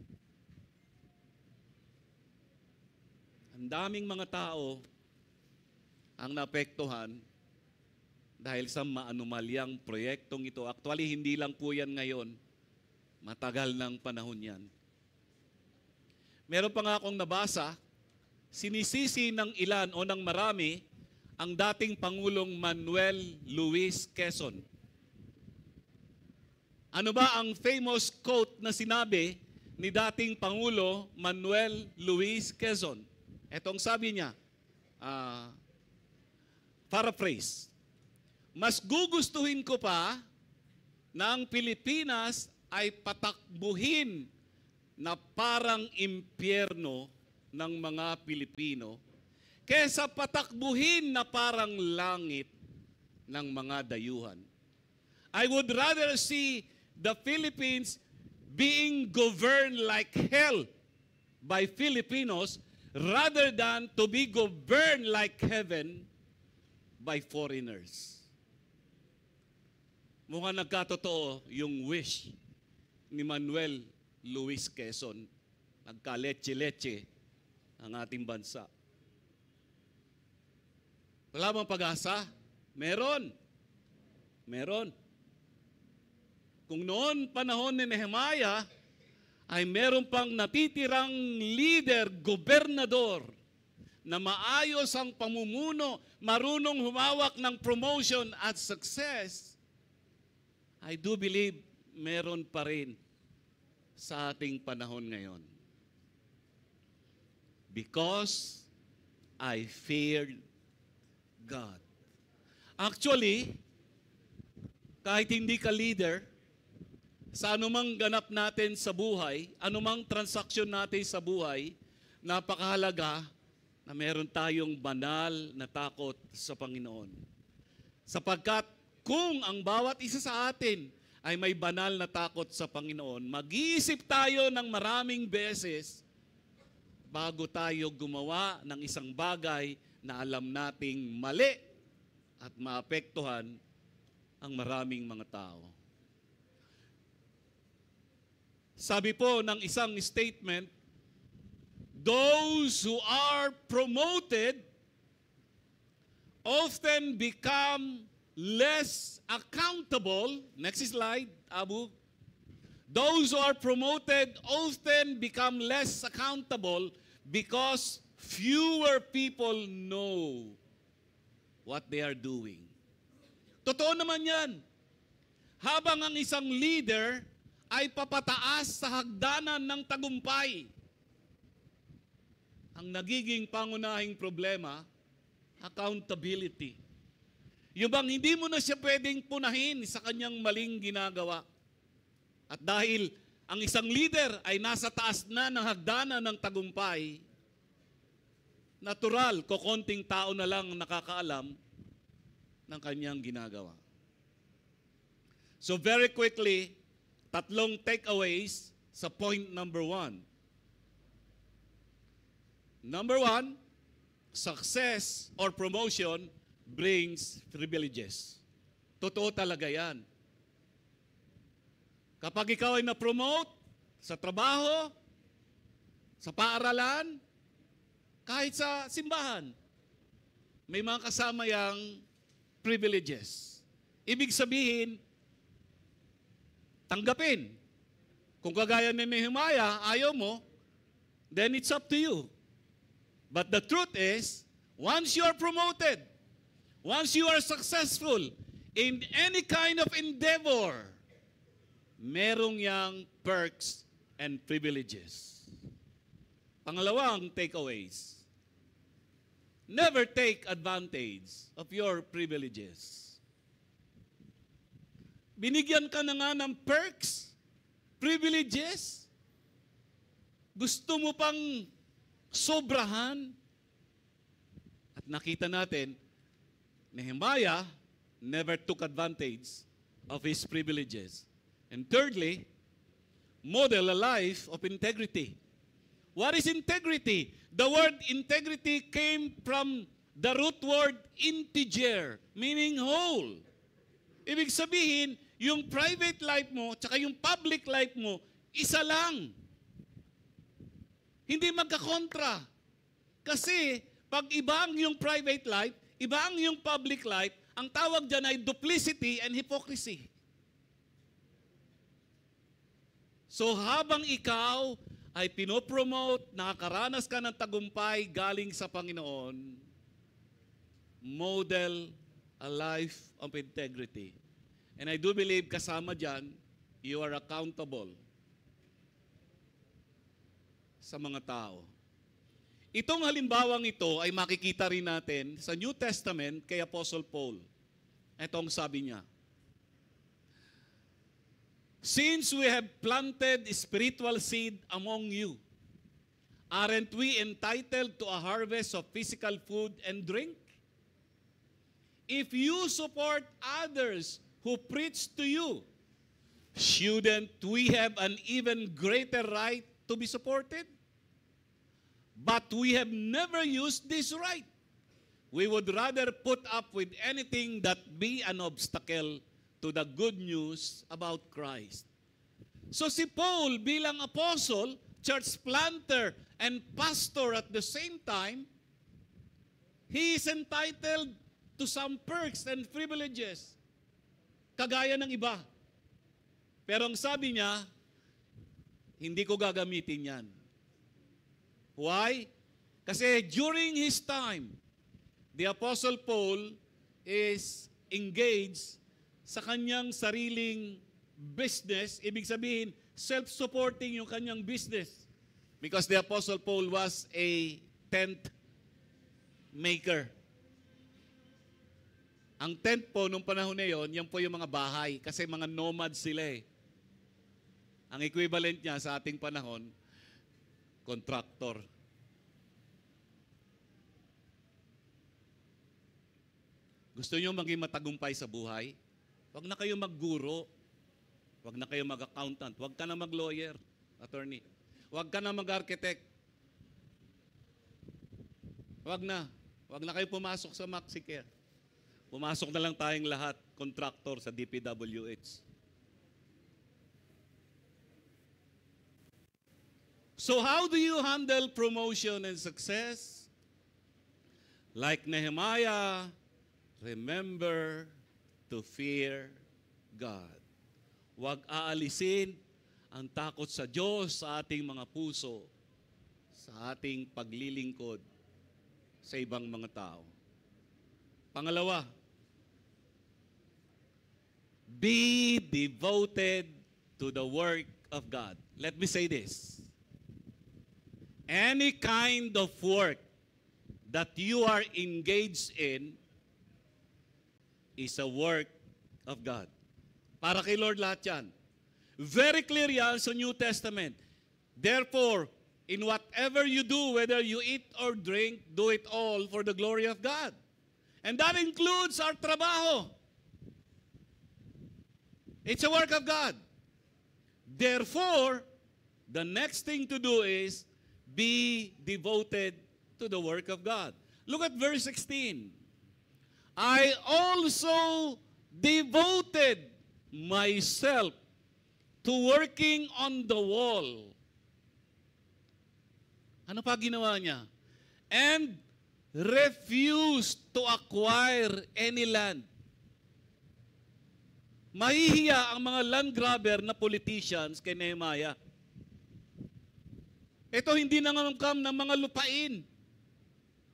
Ang daming mga tao ang naapektuhan dahil sa maanumalyang proyektong ito. Actually, hindi lang po yan ngayon. Matagal ng panahon yan. Meron pa nga akong nabasa, sinisisi ng ilan o ng marami ang dating Pangulong Manuel Luis Quezon. Ano ba ang famous quote na sinabi ni dating Pangulo Manuel Luis Quezon? Etong sabi niya, paraphrase, mas gugustuhin ko pa na ang Pilipinas ay patakbuhin na parang impyerno ng mga Pilipino kesa patakbuhin na parang langit ng mga dayuhan. I would rather see the Philippines being governed like hell by Filipinos rather than to be governed like heaven by foreigners. Mukhang nagkatotoo yung wish ni Manuel Luis Quezon. Nagka-leche-leche ang ating bansa. Wala bang pag-asa? Meron. Meron. Kung noon panahon ni Nehemiah, ay meron pang natitirang leader, gobernador, na maayos ang pamumuno, marunong humawak ng promotion at success, I do believe meron pa rin sa ating panahon ngayon. Because I feared God. Actually, kahit hindi ka leader, sa anumang ganap natin sa buhay, anumang transaksyon natin sa buhay, napakahalaga na meron tayong banal na takot sa Panginoon. Sapagkat kung ang bawat isa sa atin ay may banal na takot sa Panginoon, mag-iisip tayo ng maraming beses bago tayo gumawa ng isang bagay na alam nating mali at maapektuhan ang maraming mga tao. Sabi po ng isang statement, those who are promoted often become less accountable. Next slide, Abu. Those who are promoted often become less accountable because fewer people know what they are doing. Totoo naman yan. Habang ang isang leader ay papataas sa hagdanan ng tagumpay, ang nagiging pangunahing problema, accountability. Yung bang hindi mo na siya pwedeng punahin sa kanyang maling ginagawa. At dahil ang isang leader ay nasa taas na ng hagdanan ng tagumpay, natural, kokonting tao na lang nakakaalam ng kanyang ginagawa. So very quickly, tatlong takeaways sa point number 1. Number 1, success or promotion brings privileges. Totoo talaga yan. Kapag ikaw ay na-promote sa trabaho, sa paaralan, kahit sa simbahan, may mga kasama yang privileges. Ibig sabihin, tanggapin. Kung kagaya ni Nehemiah, ayaw mo, then it's up to you. But the truth is, once you are promoted, once you are successful in any kind of endeavor, merong yang perks and privileges. Pangalawang takeaways. Never take advantage of your privileges. Binigyan ka na nga ng perks, privileges. Gusto mo pang sobrahan. At nakita natin, Nehemiah never took advantage of his privileges. And thirdly, model a life of integrity. What is integrity? The word integrity came from the root word integer, meaning whole. Ibig sabihin, yung private life mo, tsaka yung public life mo, isa lang. Hindi magkakontra. Kasi, pag iba ang yung private life, iba ang yung public life, ang tawag dyan ay duplicity and hypocrisy. So, habang ikaw ay pinopromote, nakakaranas ka ng tagumpay galing sa Panginoon, model a life of integrity. And I do believe kasama dyan, you are accountable sa mga tao. Itong halimbawang ito ay makikita rin natin sa New Testament kay Apostle Paul. Itong sabi niya, since we have planted spiritual seed among you, aren't we entitled to a harvest of physical food and drink? If you support others who preach to you, shouldn't we have an even greater right to be supported? But we have never used this right. We would rather put up with anything that be an obstacle to the good news about Christ. So si Paul bilang apostle, church planter, and pastor at the same time, he is entitled to some perks and privileges, kagaya ng iba. Pero ang sabi niya, hindi ko gagamitin yan. Why? Kasi during his time, the Apostle Paul is engaged sa kanyang sariling business. Ibig sabihin, self-supporting yung kanyang business. Because the Apostle Paul was a tent maker. Ang tent po nung panahon na yon, yan po yung mga bahay kasi mga nomads sila eh. Ang equivalent niya sa ating panahon, contractor. Gusto niyo maging matagumpay sa buhay? Huwag na kayo magguro. Huwag na kayo mag-accountant. Huwag ka na mag-lawyer, attorney. Huwag ka na mag-architect. Huwag na. Huwag na kayo pumasok sa MaxiCare. Pumasok na lang tayong lahat, contractor sa DPWH. So how do you handle promotion and success? Like Nehemiah, remember to fear God. Huwag aalisin ang takot sa Diyos sa ating mga puso, sa ating paglilingkod sa ibang mga tao. Pangalawa, be devoted to the work of God. Let me say this. Any kind of work that you are engaged in is a work of God. Para kay Lord lahat yan. Very clear yan sa New Testament. Therefore, in whatever you do, whether you eat or drink, do it all for the glory of God. And that includes our trabaho. It's a work of God. Therefore, the next thing to do is be devoted to the work of God. Look at verse 16. I also devoted myself to working on the wall. Ano pa ginawa niya? And refused to acquire any land. Mahihiya ang mga land grabber na politicians kay Nehemiah. Ito hindi nangangkam ng mga lupain.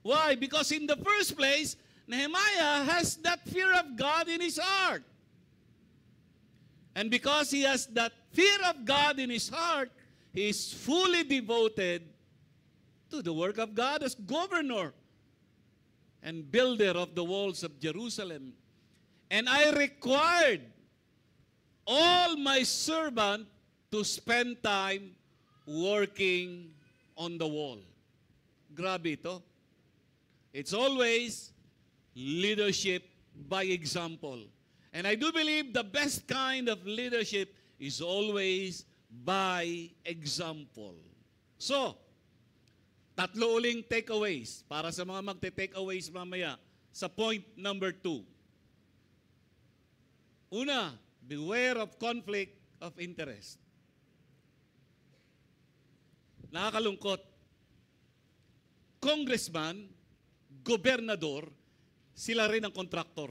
Why? Because in the first place, Nehemiah has that fear of God in his heart. And because he has that fear of God in his heart, he is fully devoted to the work of God as governor and builder of the walls of Jerusalem. And I required all my servants to spend time working on the wall. Grabe ito. It's always leadership by example. And I do believe the best kind of leadership is always by example. So, tatlo uling takeaways para sa mga magte-takeaways mamaya sa point number 2. Una, beware of conflict of interest. Nakakalungkot. Congressman, gobernador, sila rin ang kontraktor.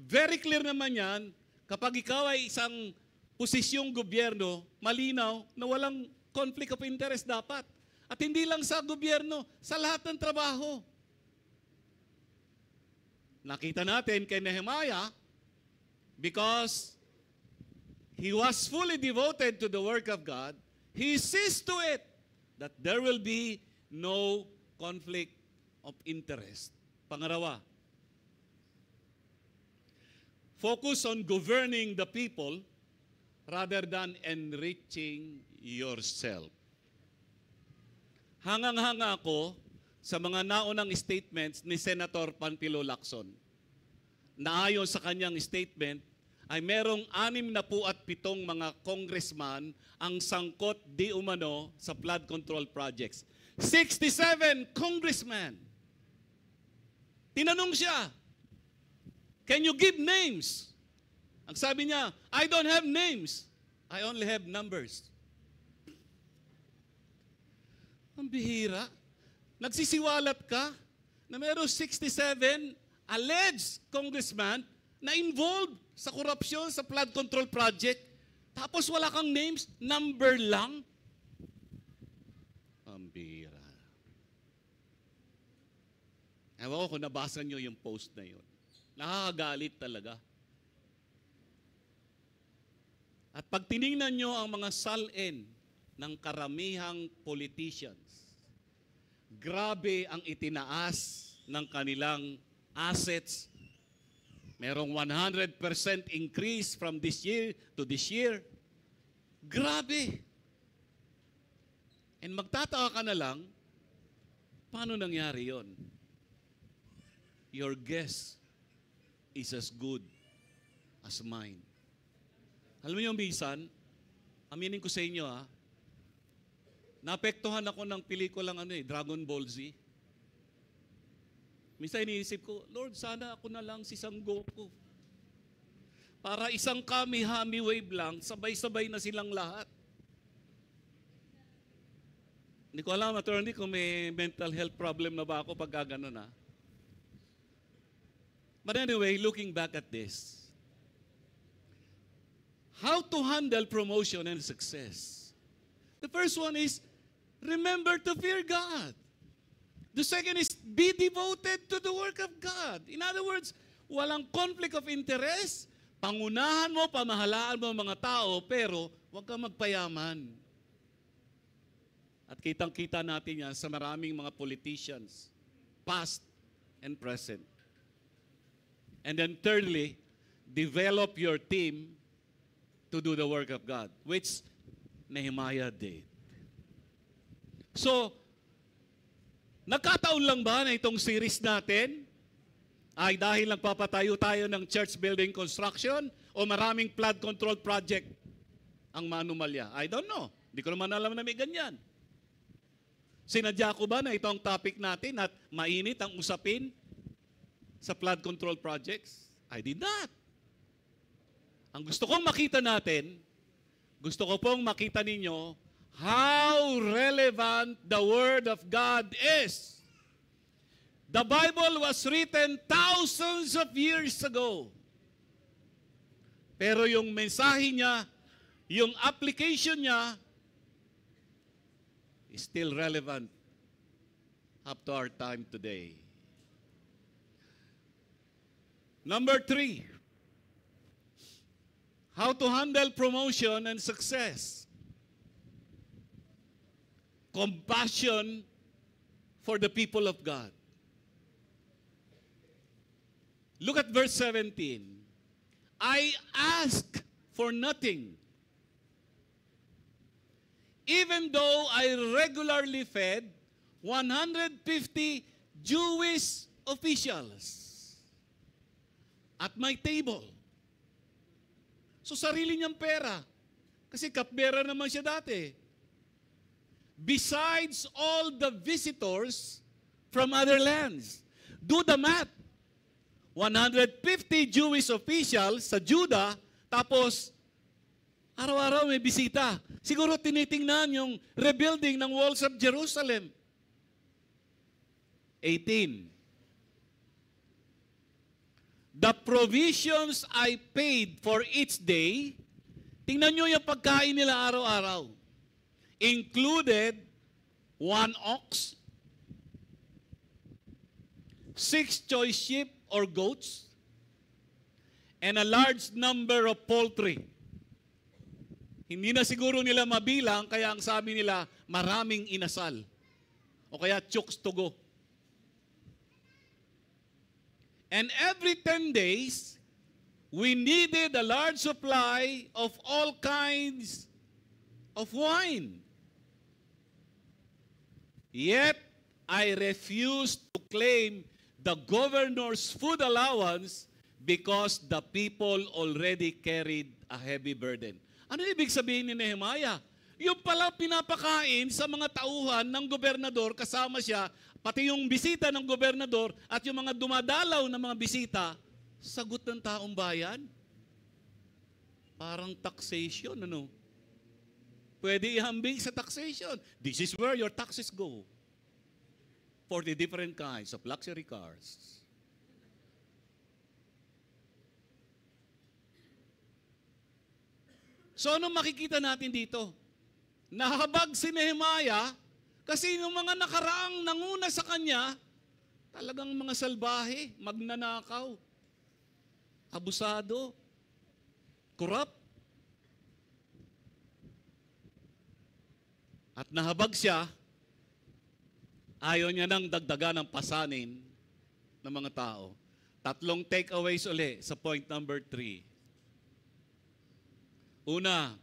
Very clear naman yan, kapag ikaw ay isang posisyong gobyerno, malinaw na walang conflict of interest dapat. At hindi lang sa gobyerno, sa lahat ng trabaho. Nakita natin kay Nehemiah, because he was fully devoted to the work of God, he sees to it that there will be no conflict of interest. Pangalawa, focus on governing the people rather than enriching yourself. Hangang-hanga ako sa mga naunang statements ni Senator Panfilo Lacson. Na ayon sa kanyang statement, ay merong 67 mga congressman ang sangkot di umano sa flood control projects. 67 congressmen. Tinanong siya, can you give names? Ang sabi niya, I don't have names. I only have numbers. Ang bihira. Nagsisiwalat ka na mayroong 67 alleged congressman na involved sa korupsyon sa flood control project. Tapos wala kang names, number lang. Ang bihira. Ewan ko kung nabasa nyo yung post na yun. Nakakagalit talaga. At pag tiningnan nyo ang mga salin ng karamihang politicians, grabe ang itinaas ng kanilang assets. Merong 100% increase from this year to this year. Grabe. And magtataka ka na lang, paano nangyari yon? Your guess is as good as mine. Alam niyo, minsan, aminin ko sa inyo naapektuhan ako ng pelikulang Dragon Ball Z. Minsan iniisip ko, Lord, sana ako na lang si Sang Goku. Para isang kami-hami wave lang, sabay-sabay na silang lahat. Hindi ko alam, attorney, kung may mental health problem na ba ako pag gano'n But anyway, looking back at this, how to handle promotion and success. The first one is, remember to fear God. The second is, be devoted to the work of God. In other words, walang conflict of interest, pangunahan mo, pamahalaan mo ang mga tao, pero huwag kang magpayaman. At kitang-kita natin yan sa maraming mga politicians, past and present. And then thirdly, develop your team to do the work of God, which Nehemiah did. So, nagkataon lang ba na itong series natin ay dahil nagpapatayo tayo ng church building construction o maraming flood control project ang manumalya? I don't know. Hindi ko naman alam na may ganyan. Sinadya ko ba na ito ang topic natin at mainit ang usapin sa flood control projects? I did not. Ang gusto kong makita natin, gusto ko pong makita ninyo how relevant the Word of God is. The Bible was written thousands of years ago. Pero yung mensahe niya, yung application niya, is still relevant up to our time today. Number 3, how to handle promotion and success. Compassion for the people of God. Look at verse 17. I ask for nothing, even though I regularly fed 150 Jewish officials at my table. So sarili niyang pera. Kasi cupbearer naman siya dati. Besides all the visitors from other lands. Do the math. 150 Jewish officials sa Judah, tapos araw-araw may bisita. Siguro tinitingnan yung rebuilding ng walls of Jerusalem. 18. The provisions I paid for each day, tingnan nyo yung pagkain nila araw-araw. Included 1 ox, 6 choice sheep or goats, and a large number of poultry. Hindi na siguro nila mabilang, kaya ang sabi nila, maraming inasal. O kaya chooks to go. And every 10 days, we needed a large supply of all kinds of wine. Yet, I refused to claim the governor's food allowance because the people already carried a heavy burden. Ano ibig sabihin ni Nehemiah? Yung pala pinapakain sa mga tauhan ng gobernador, kasama siya, pati yung bisita ng gobernador at yung mga dumadalaw na mga bisita, sagot ng taong bayan. Parang taxation, ano? Pwede ihambing sa taxation. This is where your taxes go. For the different kinds of luxury cars. So anong makikita natin dito? Nahabag si Nehemiah kasi yung mga nakaraang nanguna sa kanya, talagang mga salbahe, magnanakaw, abusado, corrupt. At nahabag siya, ayaw niya nang dagdagan ng pasanin ng mga tao. 3 takeaways uli sa point number 3. Una,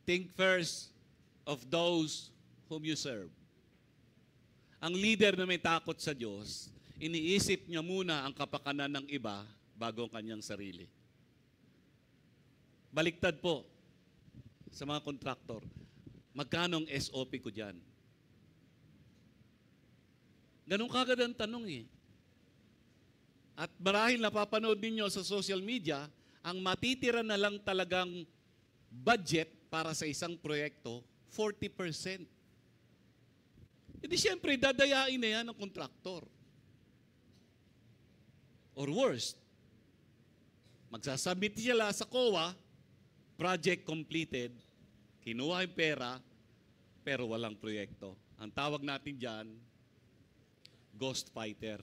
think first of those whom you serve. Ang leader na may takot sa Diyos, iniisip niya muna ang kapakanan ng iba bago ang kanyang sarili. Baliktad po sa mga kontraktor. Magkano ang SOP ko dyan? Ganun kagad ang tanong eh. At marahil napapanood ninyo sa social media, ang matitira na lang talagang budget para sa isang proyekto, 40%. Hindi siyempre, dadayain na yan ng kontraktor. Or worst, magsasubmit sila sa COA, project completed, kinuha yung pera, pero walang proyekto. Ang tawag natin dyan, ghost fighter.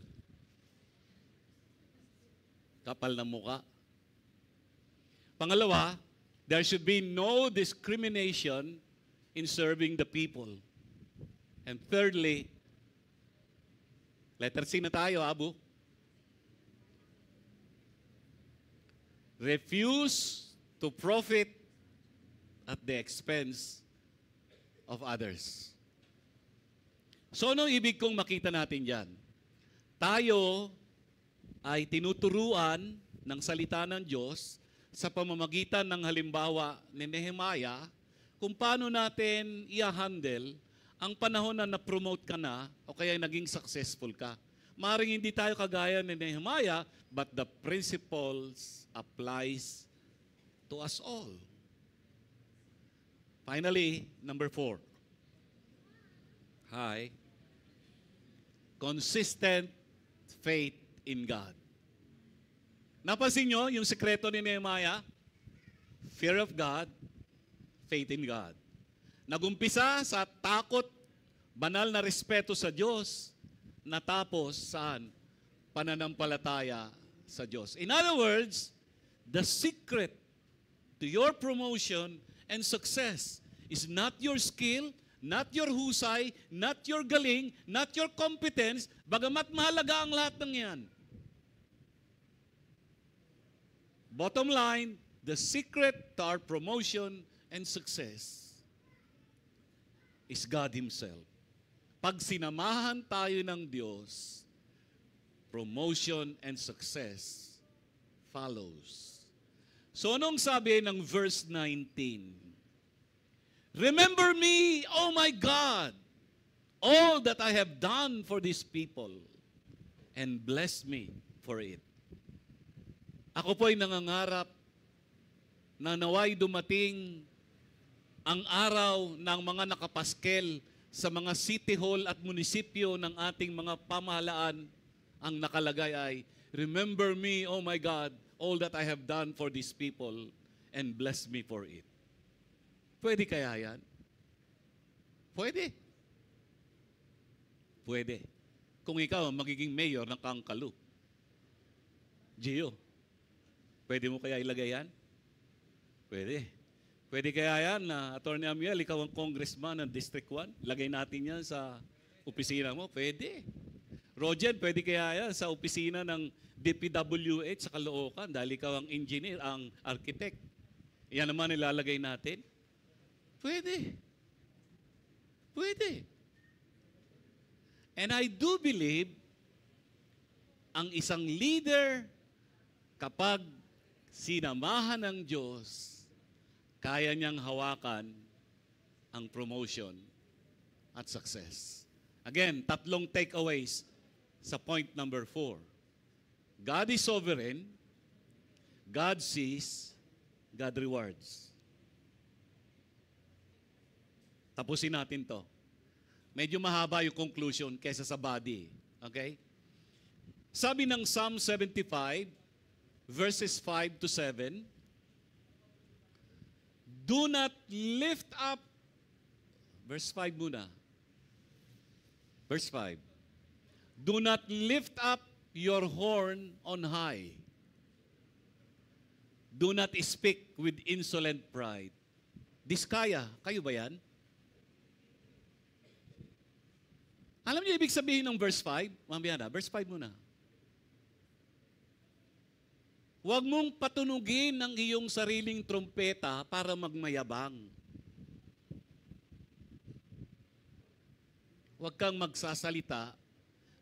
Kapal na muka. Pangalawa, there should be no discrimination in serving the people. And thirdly, letter C na tayo, Abu. Refuse to profit at the expense of others. So ano ibig kong makita natin dyan? Tayo ay tinuturuan ng salita ng Diyos sa pamamagitan ng halimbawa ni Nehemiah kung paano natin i-handle ang panahon na na-promote ka na o kaya naging successful ka. Maaaring hindi tayo kagaya ni Nehemiah, but the principles applies to us all. Finally, number 4. Hi. Consistent faith in God. Napansin nyo yung sekreto ni Nehemiah? Fear of God, faith in God. Nagumpisa sa takot, banal na respeto sa Diyos, natapos saan? Pananampalataya sa Diyos. In other words, the secret to your promotion and success is not your skill, not your husay, not your galing, not your competence, bagamat mahalaga ang lahat ng yan. Bottom line, the secret to our promotion and success is God Himself. Pag sinamahan tayo ng Diyos, promotion and success follows. So anong sabi ng verse 19? Remember me, oh my God, all that I have done for these people, and bless me for it. Ako po'y nangangarap na naway dumating ang araw ng mga nakapaskel sa mga city hall at munisipyo ng ating mga pamahalaan. Ang nakalagay ay, remember me, oh my God, all that I have done for these people, and bless me for it. Pwede kaya yan? Pwede. Pwede. Kung ikaw magiging mayor ng Kangkalu, Gio, pwede mo kaya ilagay yan? Pwede. Pwede kaya yan na, Atty. Amiel, ikaw ang congressman ng District 1? Lagay natin yan sa opisina mo? Pwede. Roger, pwede kaya yan sa opisina ng DPWH sa Caloocan dahil ikaw ang engineer, ang architect. Yan naman ilalagay natin? Pwede. Pwede. And I do believe ang isang leader kapag sinamahan ng Diyos, kaya niyang hawakan ang promotion at success. Again, 3 takeaways sa point number 4. God is sovereign, God sees, God rewards. Tapusin natin to. Medyo mahaba yung conclusion kaysa sa body. Okay? Sabi ng Psalm 75, verses 5 to 7, do not lift up, verse 5 muna. Verse 5. Do not lift up your horn on high. Do not speak with insolent pride. Diskaya, kayo ba yan? Alam niyo ibig sabihin ng verse 5? Mamaya na, verse 5 muna. Huwag mong patunugin ang iyong sariling trompeta para magmayabang. Huwag kang magsasalita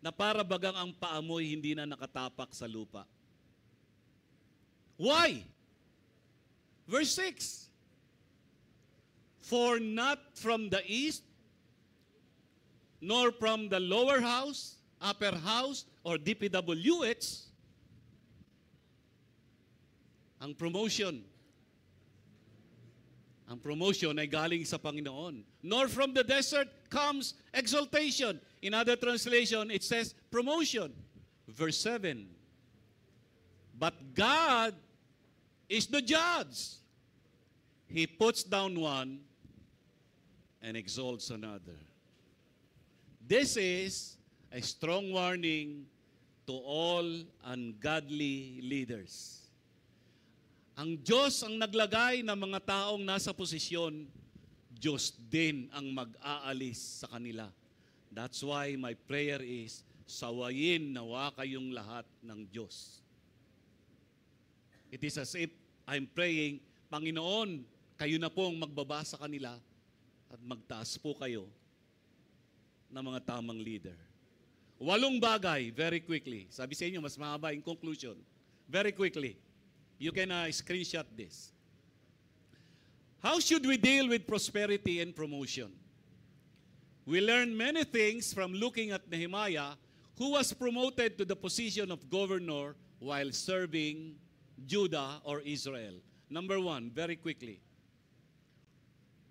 na para bagang ang paamoy hindi na nakatapak sa lupa. Why? Verse 6. For not from the east, nor from the lower house, upper house, or DPWH, ang promotion ay galing sa Panginoon. Nor from the desert comes exaltation. In other translation, it says promotion. Verse 7. But God is the judge. He puts down one and exalts another. This is a strong warning to all ungodly leaders. Ang Diyos ang naglagay ng mga taong nasa posisyon, Diyos din ang mag-aalis sa kanila. That's why my prayer is, sawayin nawa kayong lahat ng Diyos. It is as if I'm praying, Panginoon, kayo na pong magbaba sa kanila at magtaas po kayo ng mga tamang leader. 8 bagay, very quickly. Sabi sa inyo, mas mahaba yung conclusion. Very quickly. You can screenshot this. How should we deal with prosperity and promotion? We learn many things from looking at Nehemiah, who was promoted to the position of governor while serving Judah or Israel. Number 1, very quickly.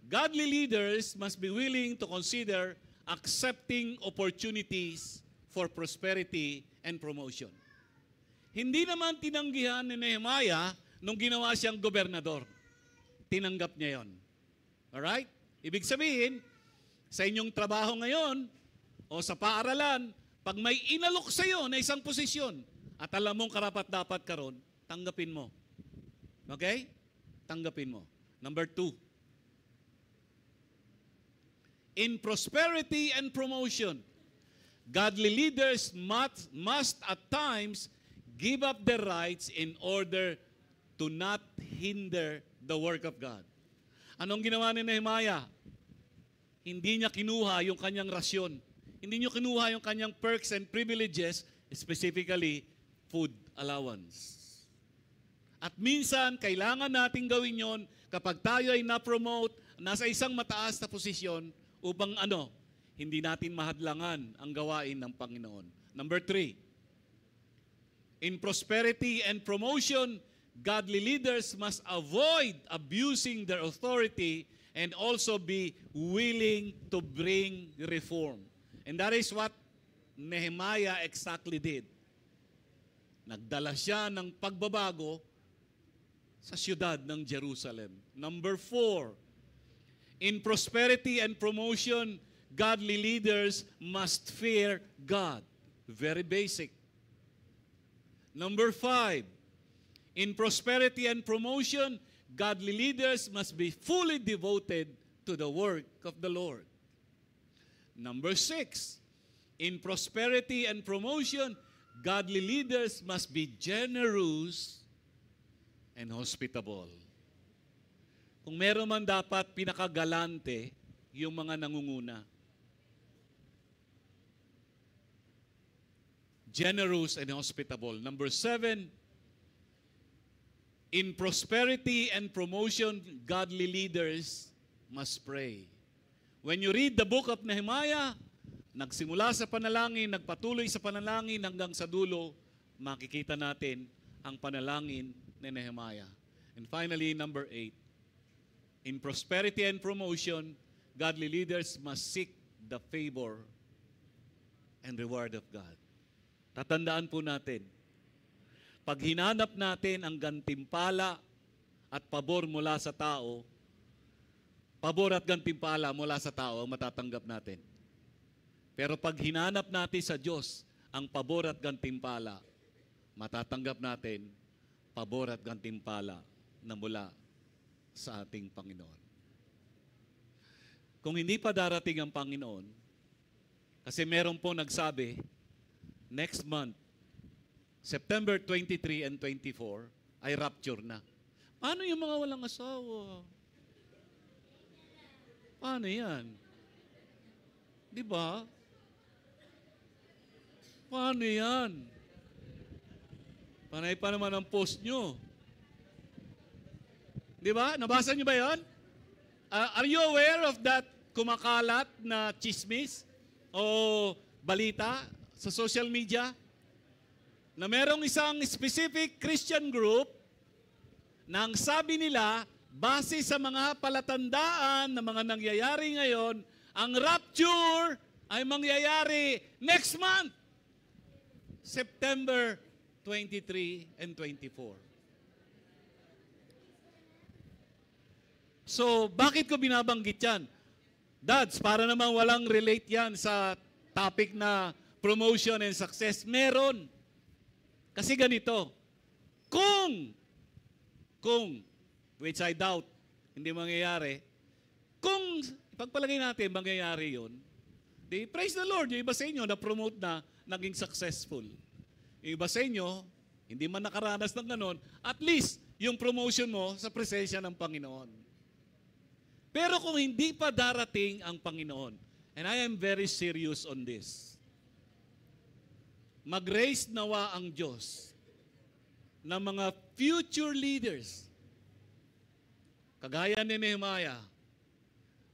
Godly leaders must be willing to consider accepting opportunities for prosperity and promotion. Hindi naman tinanggihan ni Nehemiah nung ginawa siyang gobernador. Tinanggap niya yon. Alright? Ibig sabihin, sa inyong trabaho ngayon o sa paaralan, pag may inalok sa iyo na isang posisyon at alam mong karapat-dapat ka ron, tanggapin mo. Okay? Tanggapin mo. Number 2. In prosperity and promotion, godly leaders must at times give up their rights in order to not hinder the work of God. Anong ginawa ni Nehemiah? Hindi niya kinuha yung kanyang rasyon. Hindi niya kinuha yung kanyang perks and privileges, specifically food allowance. At minsan, kailangan nating gawin yon kapag tayo ay na-promote, nasa isang mataas na posisyon, upang hindi natin mahadlangan ang gawain ng Panginoon. Number 3. In prosperity and promotion, godly leaders must avoid abusing their authority and also be willing to bring reform. And that is what Nehemiah exactly did. Nagdala siya ng pagbabago sa siyudad ng Jerusalem. Number 4, in prosperity and promotion, godly leaders must fear God. Very basic. Number 5, in prosperity and promotion, godly leaders must be fully devoted to the work of the Lord. Number 6, in prosperity and promotion, godly leaders must be generous and hospitable. Kung meron man dapat pinakagalante, yung mga nangunguna. Generous and hospitable. Number 7, in prosperity and promotion, godly leaders must pray. When you read the book of Nehemiah, nagsimula sa panalangin, nagpatuloy sa panalangin hanggang sa dulo, makikita natin ang panalangin ni Nehemiah. And finally, number 8, in prosperity and promotion, godly leaders must seek the favor and reward of God. Tatandaan po natin, pag hinanap natin ang gantimpala at pabor mula sa tao, pabor at gantimpala mula sa tao ang matatanggap natin. Pero pag hinanap natin sa Diyos ang pabor at gantimpala, matatanggap natin pabor at gantimpala na mula sa ating Panginoon. Kung hindi pa darating ang Panginoon, Kasi meron po nagsabi, next month, September 23 and 24, ay rapture na. Paano yung mga walang asawa? Paano yan? Di ba? Paano yan? Panay pa naman ang post nyo. Di ba? Nabasa nyo ba yon? Are you aware of that kumakalat na chismis o balita sa social media? Na merong isang specific Christian group na ang sabi nila, base sa mga palatandaan na mga nangyayari ngayon, ang rapture ay mangyayari next month, September 23 and 24. So, bakit ko binabanggit yan? Dads, para naman walang relate yan sa topic na promotion and success. Meron. Kasi ganito, kung, which I doubt, hindi mangyayari, kung ipagpalagay natin mangyayari yun, di praise the Lord, yung iba sa inyo na-promote na, naging successful. Yung iba sa inyo, hindi man nakaranas ng ganon, at least yung promotion mo sa presensya ng Panginoon. Pero kung hindi pa darating ang Panginoon, and I am very serious on this, mag-raise nawa ang Diyos ng mga future leaders, kagaya ni Nehemiah,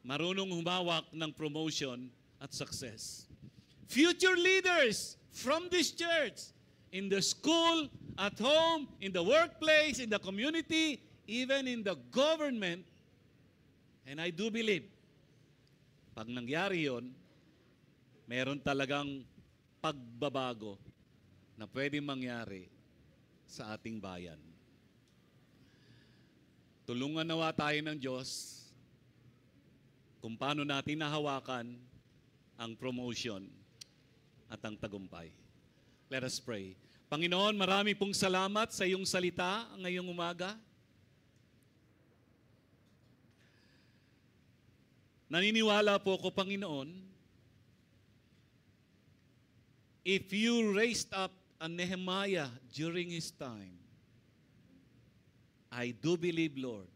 marunong humawak ng promotion at success. Future leaders from this church, in the school, at home, in the workplace, in the community, even in the government, and I do believe, pag nangyari yon, meron talagang pagbabago na pwedeng mangyari sa ating bayan. Tulungan nawa tayo ng Diyos kung paano natin nahawakan ang promotion at ang tagumpay. Let us pray. Panginoon, marami pong salamat sa iyong salita ngayong umaga. Naniniwala po ko, Panginoon, if you raised up a Nehemiah during his time, I do believe, Lord,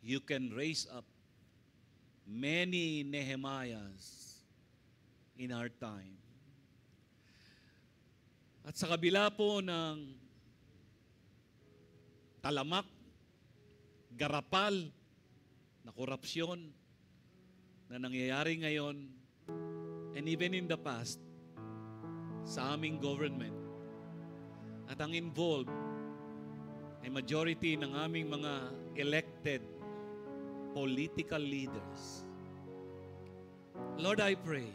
you can raise up many Nehemiahs in our time. At sa kabila po ng talamak, garapal, na korupsyon na nangyayari ngayon, and even in the past, sa aming government, at ang involved ay majority ng aming mga elected political leaders. Lord, I pray,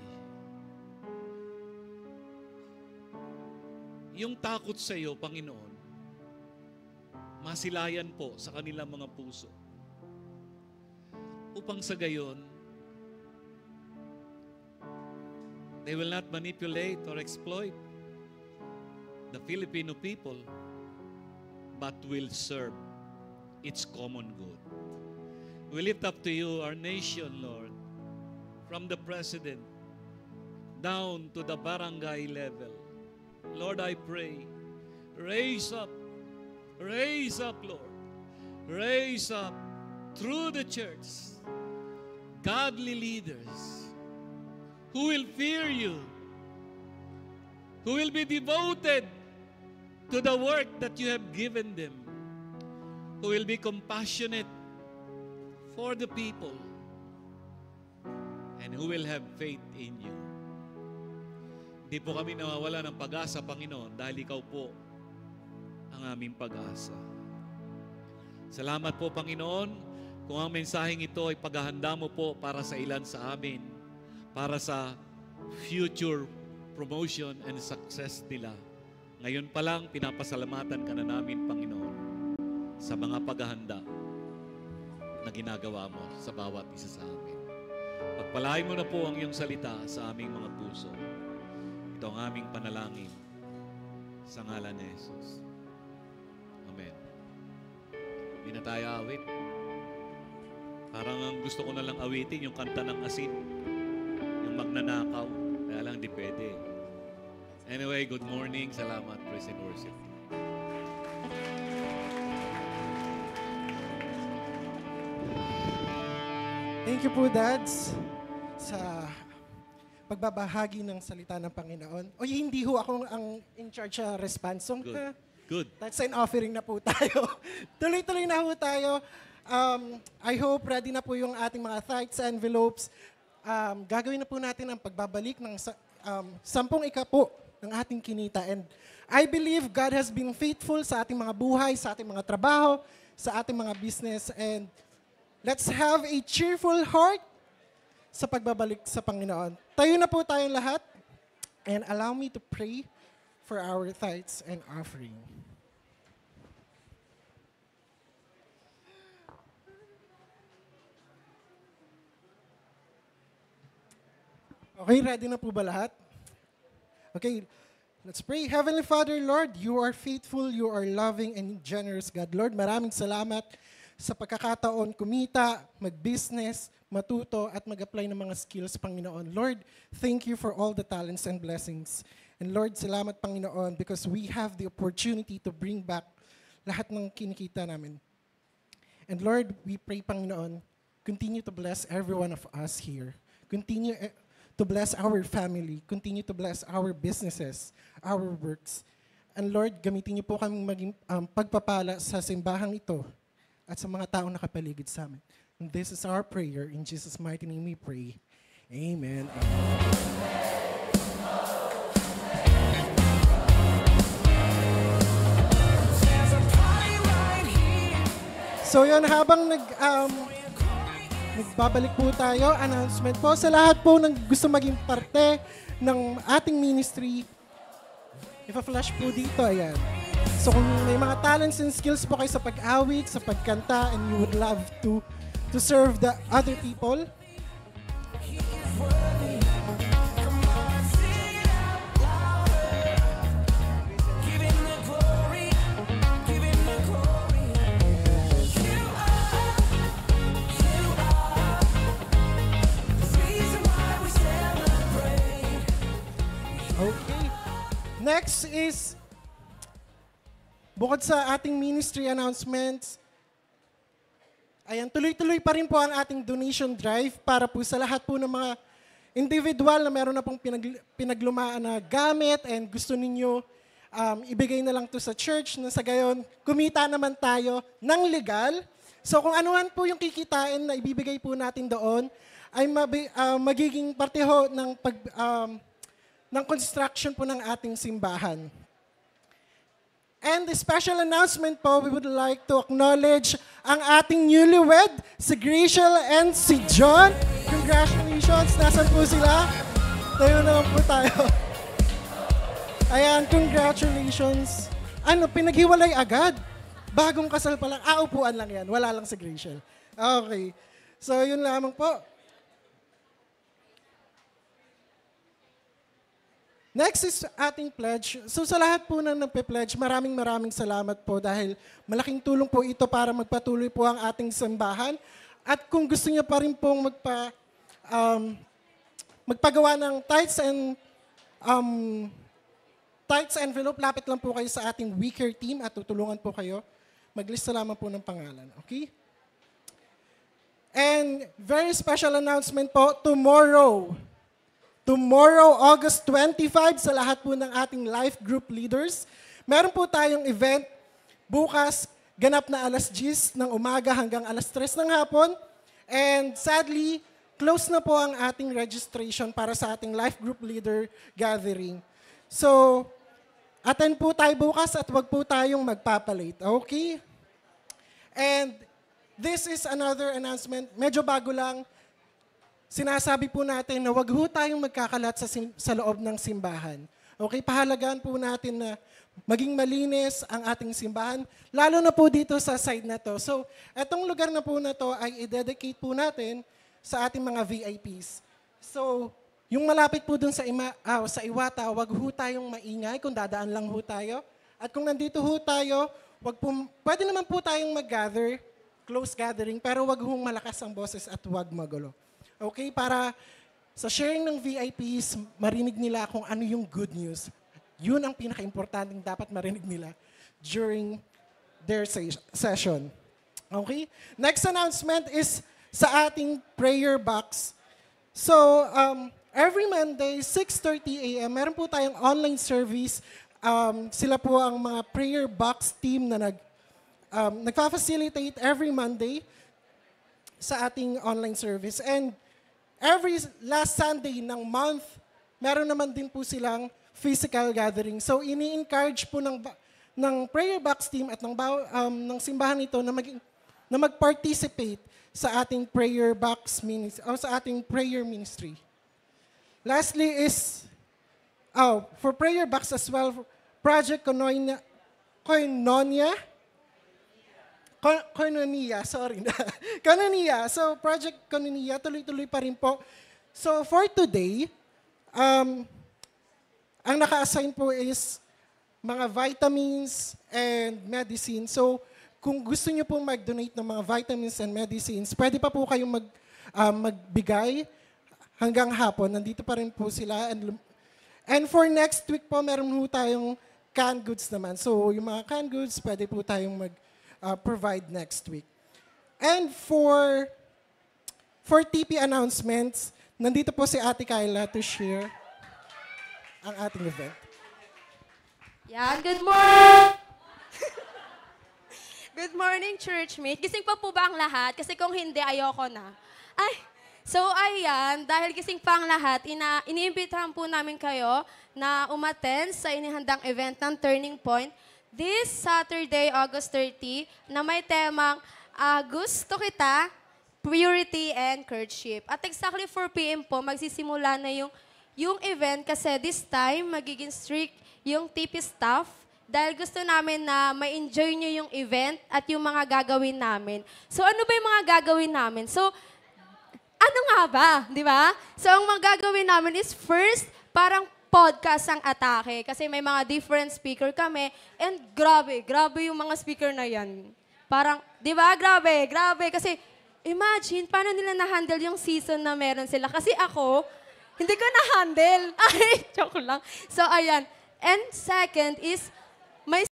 yung takot sa iyo, Panginoon, masilayan po sa kanilang mga puso. Upang sa gayon, they will not manipulate or exploit the Filipino people, but will serve its common good. We lift up to you our nation, Lord, from the president down to the barangay level. Lord, I pray, raise up, Lord, raise up through the church, godly leaders who will fear you, who will be devoted to the work that you have given them, who will be compassionate for the people, and who will have faith in you. Di po kami nawawala ng pag-asa, Panginoon, dahil ikaw po ang aming pag-asa. Salamat po, Panginoon, kung ang mensaheng ito ay paghahanda mo po para sa ilan sa amin, para sa future promotion and success nila. Ngayon pa lang, pinapasalamatan ka na namin, Panginoon, sa mga paghahanda na ginagawa mo sa bawat isa sa amin. Pagpalain mo na po ang iyong salita sa aming mga puso. Ito ang aming panalangin sa ngalan ni Jesus. Amen. Hindi na tayo awit. Parang ang gusto ko na lang awitin yung kanta ng asin, yung magnanakaw. Kaya hindi pwede. Anyway, good morning. Salamat, praise and worship. Thank you po, Dads, sa pagbabahagi ng salita ng Panginoon. O hindi ho ako ang in charge sa response song. Good. Good. That's an offering na po tayo. Tuloy-tuloy na ho tayo. I hope ready na po yung ating mga tithes, envelopes. Gagawin na po natin ang pagbabalik ng 10 ika po ng ating kinita. And I believe God has been faithful sa ating mga buhay, sa ating mga trabaho, sa ating mga business. And let's have a cheerful heart sa pagbabalik sa Panginoon. Tayo na po tayong lahat. And allow me to pray for our tithes and offering. Okay, ready na po ba lahat? Okay, let's pray. Heavenly Father, Lord, you are faithful, you are loving and generous, God. Lord, maraming salamat sa pagkakataon kumita, mag-business, matuto, at mag-apply ng mga skills, Panginoon. Lord, thank you for all the talents and blessings. And Lord, salamat, Panginoon, because we have the opportunity to bring back lahat ng kinikita namin. And Lord, we pray, Panginoon, continue to bless every one of us here. Continue to bless our family. Continue to bless our businesses, our works. And Lord, gamitin niyo po kaming maging pagpapala sa simbahang ito at sa mga taong nakapaligid sa amin. And this is our prayer. In Jesus' mighty name we pray. Amen. So yun, habang nagbabalik po tayo, announcement po sa lahat po ng gusto maging parte ng ating ministry. Ipa-flash po dito, ayan. So kung may mga talents and skills po kayo sa pag-awit, sa pagkanta, and you would love to serve the other people, okay. Next is, bukod sa ating ministry announcements, ayan, tuloy-tuloy pa rin po ang ating donation drive para po sa lahat po ng mga individual na meron na pong pinaglumaan na gamit and gusto ninyo ibigay na lang to sa church na sa gayon, kumita naman tayo ng legal. So kung anuhan po yung kikitain na ibibigay po natin doon, ay magiging parte ho ng construction po ng ating simbahan. And the special announcement po, we would like to acknowledge ang ating newlywed, si Graciel and si John. Congratulations! Nasaan po sila? Tayo naman po tayo. Ayan, congratulations. Ano, pinaghiwalay agad? Bagong kasal pa lang. Upuan lang yan. Wala lang si Graciel. Okay. So, yun lamang po. Next is ating pledge. So sa lahat po na nagpe-pledge, maraming salamat po dahil malaking tulong po ito para magpatuloy po ang ating simbahan. At kung gusto niyo pa rin pong magpagawa ng tithes envelope, lapit lang po kayo sa ating weaker team at tutulungan po kayo. Maglista lamang po ng pangalan. Okay? And very special announcement po, Tomorrow, August 25, sa lahat po ng ating life group leaders, meron po tayong event bukas, ganap na alas 10 ng umaga hanggang alas 3 ng hapon. And sadly, close na po ang ating registration para sa ating life group leader gathering. So, attend po tayo bukas at wag po tayong magpapalit. Okay? And this is another announcement. Medyo bago lang. Sinasabi po natin na wag ho tayong magkakalat sa loob ng simbahan. Okay, pahalagaan po natin na maging malinis ang ating simbahan, lalo na po dito sa side na to. So, etong lugar na po na to ay i-dedicate po natin sa ating mga VIPs. So, yung malapit po dun sa Iwata, wag ho tayong maingay kung dadaan lang ho tayo. At kung nandito ho tayo, pwede naman po tayong mag-gather, close gathering, pero wag hong malakas ang boses at wag magulo. Okay, para Sa sharing ng VIPs, marinig nila kung ano yung good news. Yun ang pinaka-importanting dapat marinig nila during their session. Okay? Next announcement is sa ating prayer box. So, every Monday, 6:30 a.m., meron po tayong online service. Sila po ang mga prayer box team na nagfa-facilitate every Monday sa ating online service. And every last Sunday ng month, meron naman din po silang physical gathering. So, ini-encourage po ng prayer box team at ng simbahan ito na mag-participate sa ating prayer box ministry o sa ating prayer ministry. Lastly is for prayer box as well, Project Koinonia. Koinonia. So, Project Koinonia, tuloy-tuloy pa rin po. So, for today, ang naka-assign po is mga vitamins and medicine. So, kung gusto nyo pong mag-donate ng mga vitamins and medicines, pwede pa po kayong magbigay hanggang hapon. Nandito pa rin po sila. And for next week po, meron po tayong canned goods naman. So, yung mga canned goods, pwede po tayong provide next week. And for TP announcements, nandito po si Ate Kyla to share ang ating event. Yan, good morning! Good morning, churchmate. Gising pa po ba ang lahat? Kasi kung hindi, ayoko na. So ayan, dahil gising pa ang lahat, iniimbitahan po namin kayo na umattend sa inihandang event ng Turning Point this Saturday, August 30, na may temang Gusto Kita, Purity and Courtship. At exactly 4 p.m. po, magsisimula na yung event kasi this time magiging strict yung TP staff dahil gusto namin na ma-enjoy nyo yung event at yung mga gagawin namin. So ano ba yung mga gagawin namin? So ano nga ba? Di ba? So ang mga gagawin namin is first, parang podcast ang atake kasi may mga different speaker kami and grabe yung mga speaker na yan. Parang, di ba? Grabe. Kasi imagine, paano nila na-handle yung season na meron sila? Kasi ako, hindi ko na-handle. Ay, joke lang. So, ayan. And second is, may